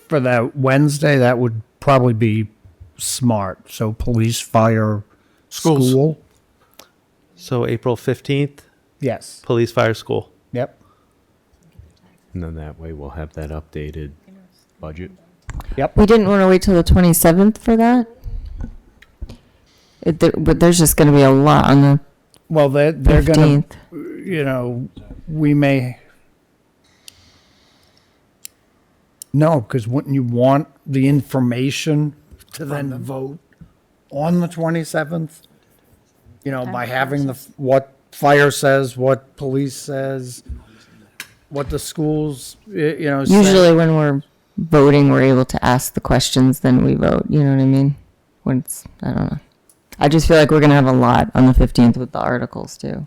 For that Wednesday, that would probably be smart. So police, fire, Schools. school. So April 15th, Yes. police, fire, school. Yep. And then that way we'll have that updated budget. We didn't want to wait till the 27th for that? But there's just going to be a lot on the Well, they're going 15th. to, we may. No, because wouldn't you want the information to then vote on the 27th? By having what fire says, what police says, what the schools, say. Usually when we're voting, we're able to ask the questions, then we vote. You know what I mean? When it's, I don't know. I just feel like we're going to have a lot on the 15th with the articles too. I don't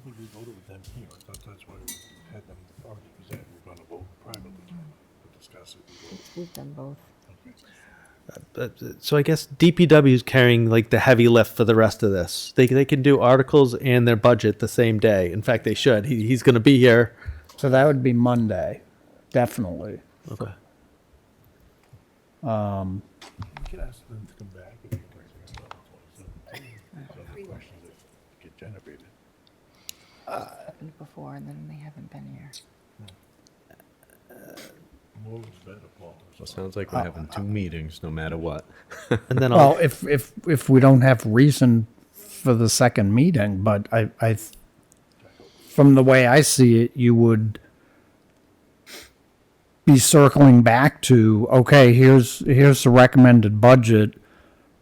think we voted with them here. I thought that's why we had them already presented. We're gonna vote privately to discuss it. We've done both. So I guess DPW is carrying like the heavy lift for the rest of this. They can do articles and their budget the same day. In fact, they should. He's going to be here. So that would be Monday, definitely. Okay. We could ask them to come back if you guys are going to some questions that get generated. Before, and then they haven't been here. Sounds like we're having 2 meetings, no matter what. And then Well, if we don't have reason for the second meeting, but from the way I see it, you would be circling back to, okay, here's the recommended budget.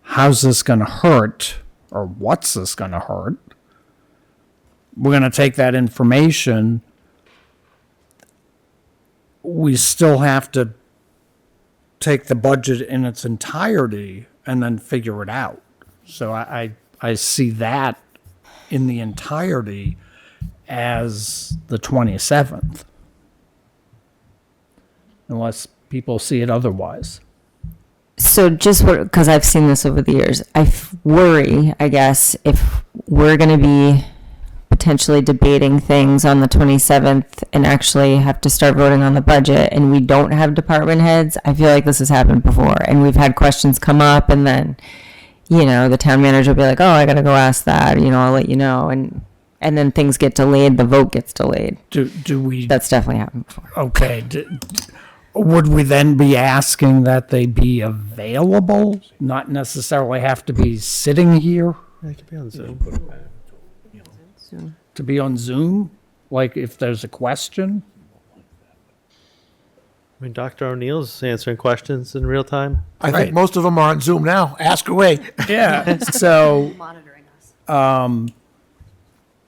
How's this going to hurt, or what's this going to hurt? We're going to take that information. We still have to take the budget in its entirety and then figure it out. So I see that in the entirety as the 27th. Unless people see it otherwise. So just because I've seen this over the years, worry, I guess, if we're going to be potentially debating things on the 27th and actually have to start voting on the budget and we don't have department heads. I feel like this has happened before and we've had questions come up and then, the town manager will be like, oh, I got to go ask that, I'll let you know. And then things get delayed, the vote gets delayed. Do we? That's definitely happened before. Okay. Would we then be asking that they be available, not necessarily have to be sitting here? it could be on Zoom. To be on Zoom? Like if there's a question? I mean, Dr. O'Neill's answering questions in real time. I Right. think most of them are on Zoom now. Ask away. Yeah. So, Monitoring us.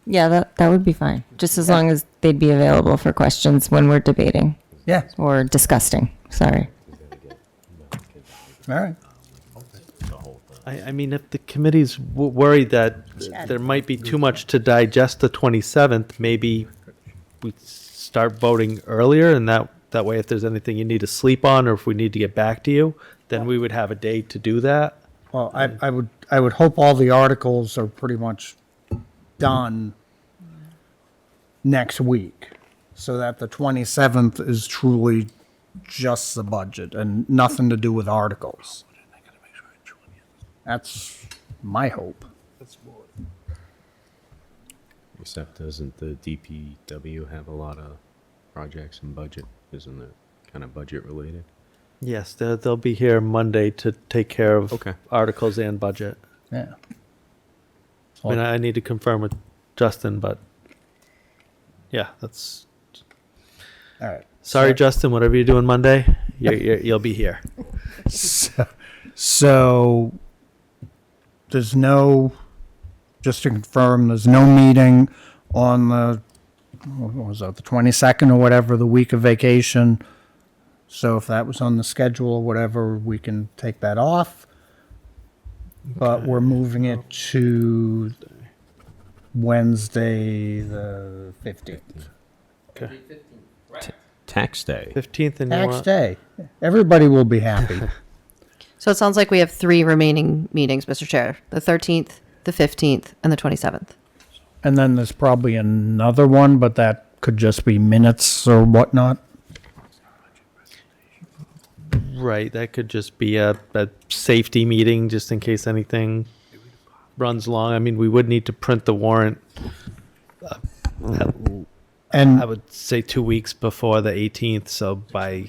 Yeah, that would be fine. Just as long as they'd be available for questions when we're debating yeah. or discussing. Sorry. All right. I mean, if the committee's worried that there might be too much to digest the 27th, maybe we start voting earlier, and that way, if there's anything you need to sleep on, or if we need to get back to you, then we would have a day to do that. Well, I would hope all the articles are pretty much done next week, so that the 27th is truly just the budget and nothing to do with articles. That's my hope. Except doesn't the DPW have a lot of projects and budget? Isn't it kind of budget related? Yes, they'll be here Monday to take care of Okay. articles and budget. Yeah. I mean, I need to confirm with Justin, but yeah, that's. All right. Sorry, Justin. Whatever you're doing Monday, you'll be here. So there's no, just to confirm, there's no meeting on the, what was that, the 22nd or whatever, the week of vacation. So if that was on the schedule or whatever, we can take that off. But we're moving it to Wednesday, the 15th. Okay. Tax day. 15th and you Tax want- day. Everybody will be happy. So it sounds like we have 3 remaining meetings, Mr. Chair. The 13th, the 15th, and the 27th. And then there's probably another one, but that could just be minutes or whatnot. Right, that could just be a safety meeting, just in case anything runs long. I mean, we would need to print the warrant. And I would say 2 weeks before the 18th, so by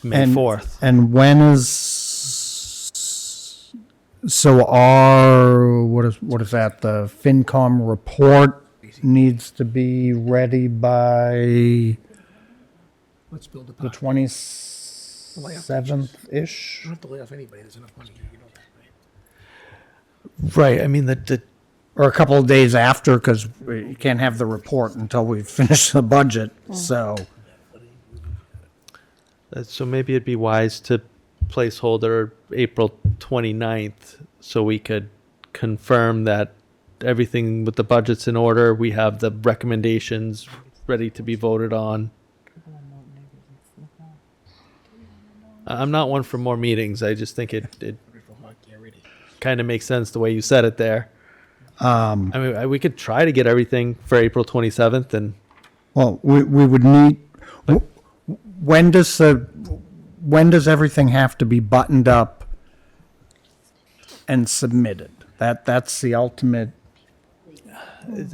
May and, 4th. And when is so our what is that? The FinCom report needs to be ready by Let's build a the 27th ish. don't have to lay off anybody. There's enough money. You know that, right? Right, I mean, the Or a couple of days after, because you can't have the report until we finish the budget. So so maybe it'd be wise to placeholder April 29th so we could confirm that everything with the budget's in order. We have the recommendations ready to be voted on. I'm not one for more meetings. I just think it kind of makes sense the way you said it there. I mean, we could try to get everything for April 27th and well, we would need. When does everything have to be buttoned up and submitted? That's the ultimate.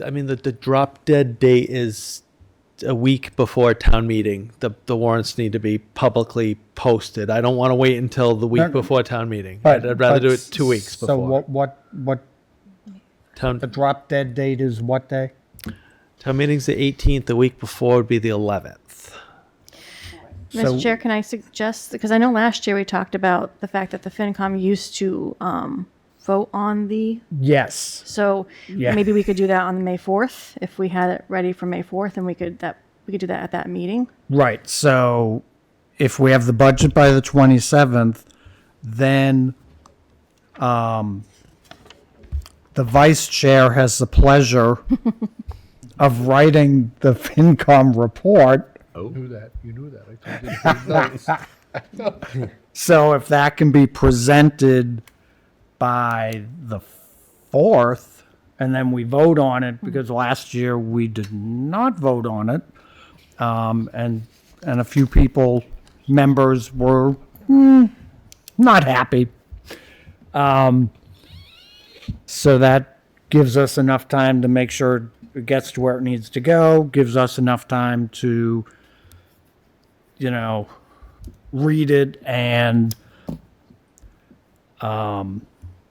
I mean, the drop dead date is a week before town meeting. The warrants need to be publicly posted. I don't want to wait until the week No, before town meeting. But- I'd rather but do it 2 weeks So before. what, Town, the drop dead date is what day? town meeting's the 18th, the week before would be the 11th. Mr. So- Chair, can I suggest, because I know last year we talked about the fact that the FinCom used to vote on the, Yes. so Yeah. maybe we could do that on May 4th, if we had it ready for May 4th, and we could do that at that meeting. Right, so if we have the budget by the 27th, then the vice chair has the pleasure of writing the FinCom report. You knew that, you knew that. I told you to take notes. So if that can be presented by the 4th, and then we vote on it, because last year we did not vote on it, and a few members were not happy. So that gives us enough time to make sure it gets to where it needs to go, gives us enough time to, read it and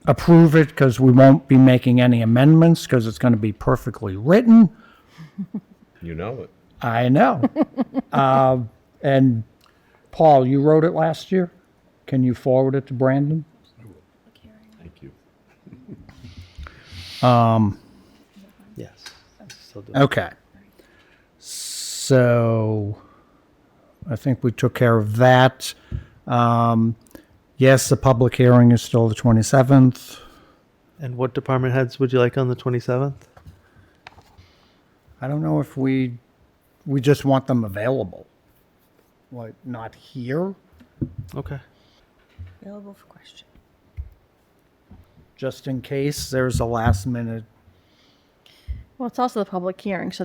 approve it, because we won't be making any amendments, because it's going to be perfectly written. You know it. I know. And Paul, you wrote it last year? Can you forward it to Brandon? Thank you. Yes. Still do. Okay. So I think we took care of that. Yes, the public hearing is still the 27th. And what department heads would you like on the 27th? I don't know if we just want them available. Like, not here, Okay. Available for question. just in case there's a last minute. Well, it's also the public hearing, so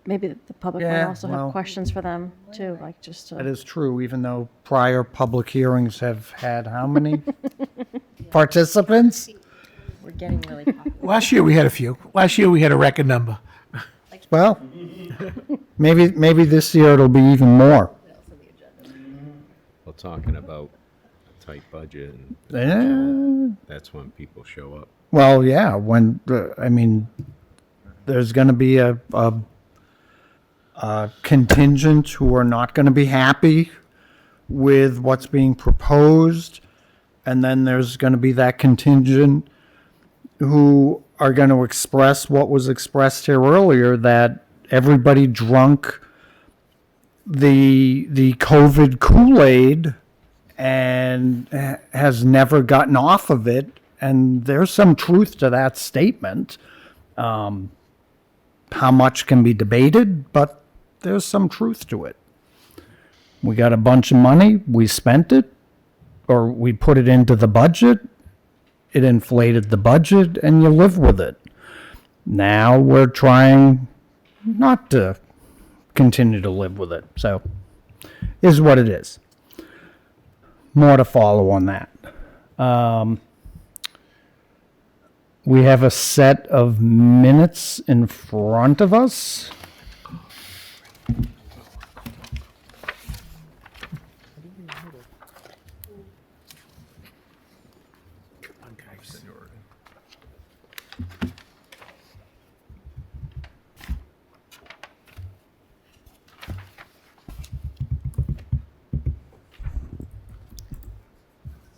maybe the public might Yeah, also well- have questions for them too, like just That to. is true, even though prior public hearings have had how many participants? We're getting really popular. Last year we had a few. Last year we had a record number. Well, maybe this year it'll be even more. Well, talking about a tight budget, and Eh, that's when people show up. Well, yeah, there's going to be a contingent who are not going to be happy with what's being proposed. And then there's going to be that contingent who are going to express what was expressed here earlier, that everybody drunk the COVID Kool-Aid and has never gotten off of it. And there's some truth to that statement. How much can be debated, but there's some truth to it. We got a bunch of money, we spent it, or we put it into the budget, it inflated the budget, and you live with it. Now we're trying not to continue to live with it. So, is what it is. More to follow on that. We have a set of minutes in front of us.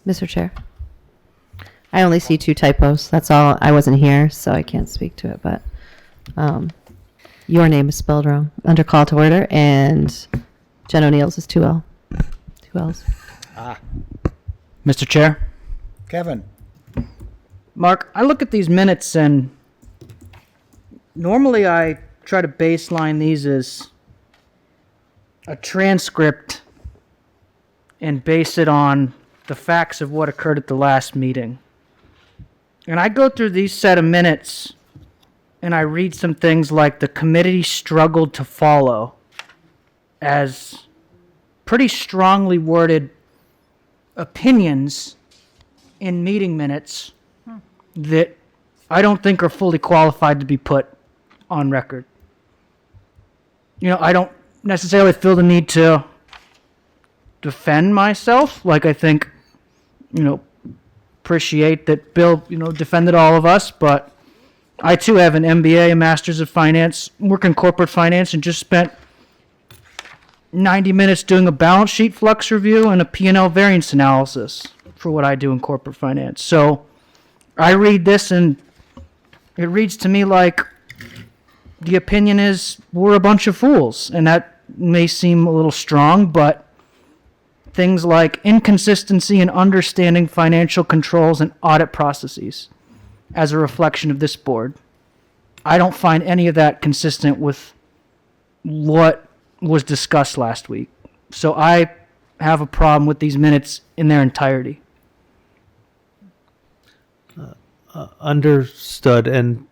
Mr. Chair. I only see 2 typos. That's all. I wasn't here, so I can't speak to it, but your name is spelled wrong under call to order, and Jen O'Neill's is 2 L's. Mr. Chair. Kevin? Mark, I look at these minutes and normally I try to baseline these as a transcript and base it on the facts of what occurred at the last meeting. And I go through these set of minutes and I read some things like the committee struggled to follow as pretty strongly worded opinions in meeting minutes that I don't think are fully qualified to be put on record. I don't necessarily feel the need to defend myself. Like, I think, appreciate that Bill, defended all of us, but I too have an MBA, a Master's of Finance, work in corporate finance, and just spent 90 minutes doing a balance sheet flux review and a P&L variance analysis for what I do in corporate finance. So I read this and it reads to me like the opinion is we're a bunch of fools. And that may seem a little strong, but things like inconsistency in understanding financial controls and audit processes as a reflection of this board. I don't find any of that consistent with what was discussed last week. So I have a problem with these minutes in their entirety. Understood. And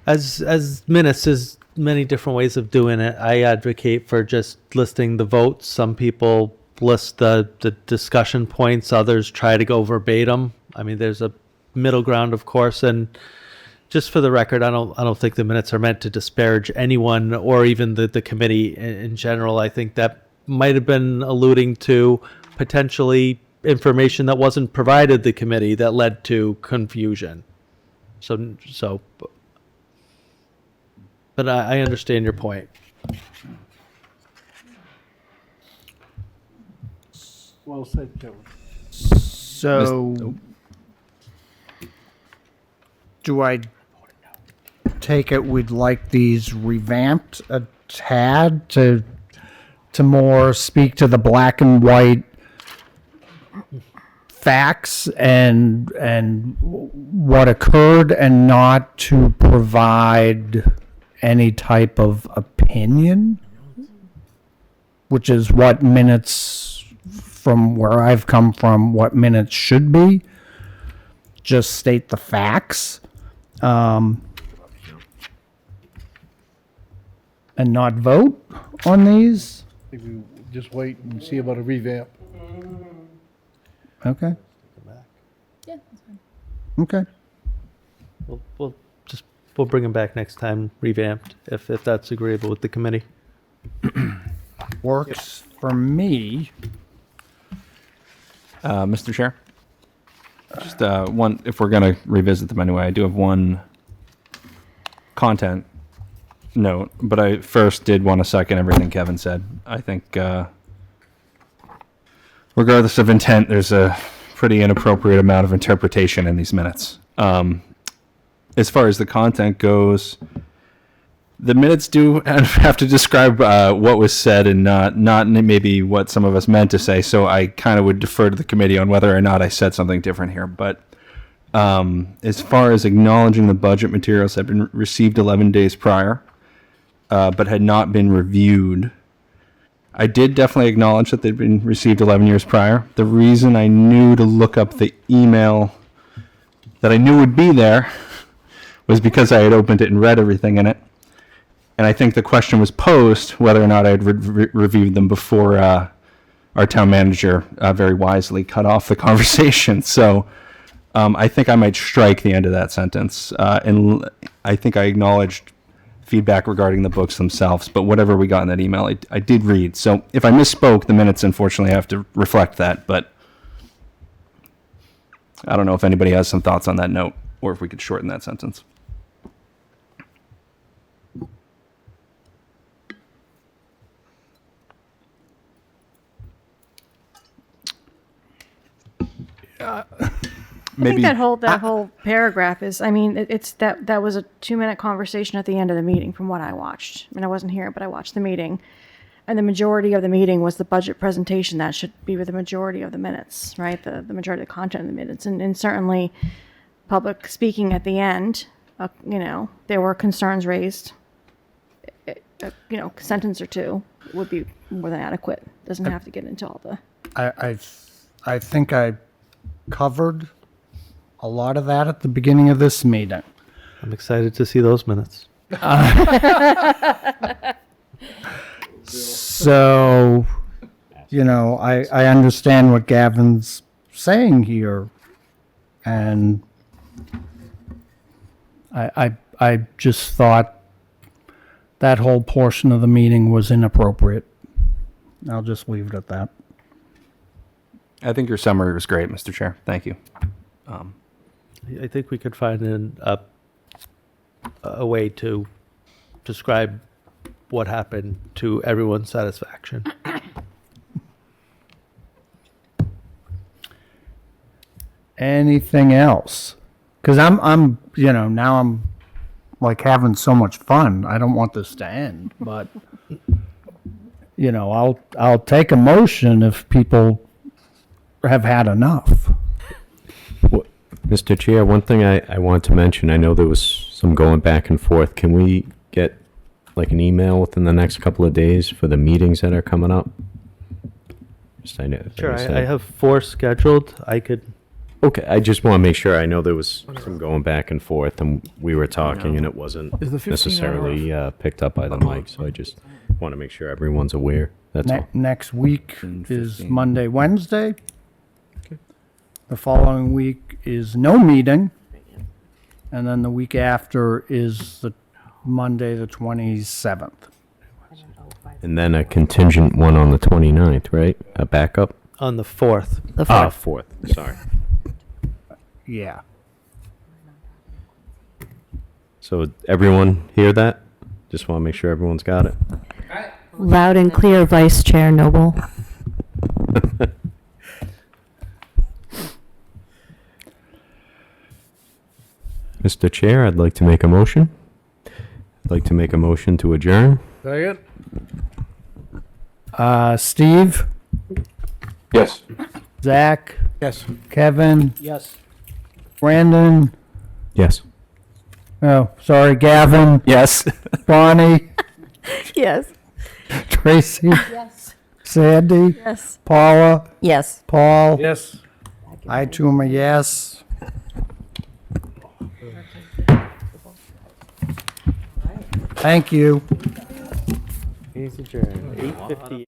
as minutes, there's many different ways of doing it. I advocate for just listing the votes. Some people list the discussion points. Others try to go verbatim. I mean, there's a middle ground, of course. And just for the record, I don't think the minutes are meant to disparage anyone or even the committee in general. I think that might have been alluding to potentially information that wasn't provided the committee that led to confusion. So, but I understand your point. Well said, Kevin. So, do I take it we'd like these revamped a tad to more speak to the black and white facts and what occurred, and not to provide any type of opinion, which is what minutes, from where I've come from, what minutes should be. Just state the facts, and not vote on these. I think we just wait and see about a revamp. Okay. Yeah, that's fine. Okay. We'll bring them back next time, revamped, if that's agreeable with the committee. Works for me. Mr. Chair, just one, if we're going to revisit them anyway, I do have one content note, but I first did want to second everything Kevin said. I think regardless of intent, there's a pretty inappropriate amount of interpretation in these minutes. As far as the content goes, the minutes do have to describe what was said and not maybe what some of us meant to say. So I kind of would defer to the committee on whether or not I said something different here. But as far as acknowledging the budget materials had been received 11 days prior, but had not been reviewed, I did definitely acknowledge that they'd been received 11 years prior. The reason I knew to look up the email that I knew would be there was because I had opened it and read everything in it. And I think the question was posed whether or not I had reviewed them before our town manager very wisely cut off the conversation. So I think I might strike the end of that sentence. And I think I acknowledged feedback regarding the books themselves, but whatever we got in that email, I did read. So if I misspoke, the minutes unfortunately have to reflect that. But I don't know if anybody has some thoughts on that note, or if we could shorten that sentence. I think that whole paragraph is, I mean, it's that was a 2-minute conversation at the end of the meeting from what I watched. I mean, I wasn't here, but I watched the meeting. And the majority of the meeting was the budget presentation. That should be with the majority of the minutes, right? The majority of the content of the minutes. And certainly public speaking at the end, there were concerns raised. Sentence or two would be more than adequate. Doesn't have to get into all the... I think I covered a lot of that at the beginning of this meeting. I'm excited to see those minutes. So, I understand what Gavin's saying here, and I just thought that whole portion of the meeting was inappropriate. I'll just leave it at that. I think your summary was great, Mr. Chair. Thank you. I think we could find a way to describe what happened to everyone's satisfaction. Anything else? Because I'm, now I'm like having so much fun. I don't want this to end, but I'll take a motion if people have had enough. Mr. Chair, one thing I want to mention, I know there was some going back and forth. Can we get like an email within the next couple of days for the meetings that are coming up? Just, I know, Sure, like I I said. have 4 scheduled. I could. Okay, I just want to make sure. I know there was some going back and forth, and we were talking, and it wasn't Is the 15 necessarily picked up by the mic. So I just want to make sure everyone's aware. That's all. Next week is Monday, Wednesday. The following week is no meeting. And then the week after is the Monday, the 27th. And then a contingent one on the 29th, right? A backup? On the 4th. The Ah, 4th. 4th. Sorry. Yeah. So everyone hear that? Just want to make sure everyone's got it. Loud and clear, Vice Chair Noble. Mr. Chair, I'd like to make a motion. I'd like to make a motion to adjourn. Second? Steve, Yes. Zach, Yes. Kevin, Yes. Brandon, Yes. oh, sorry, Gavin, Yes. Bonnie, Yes. Tracy, Yes. Sandy, Yes. Paula, Yes. Paul. Yes. I too am a yes. Thank you. He's adjourned. 8:50.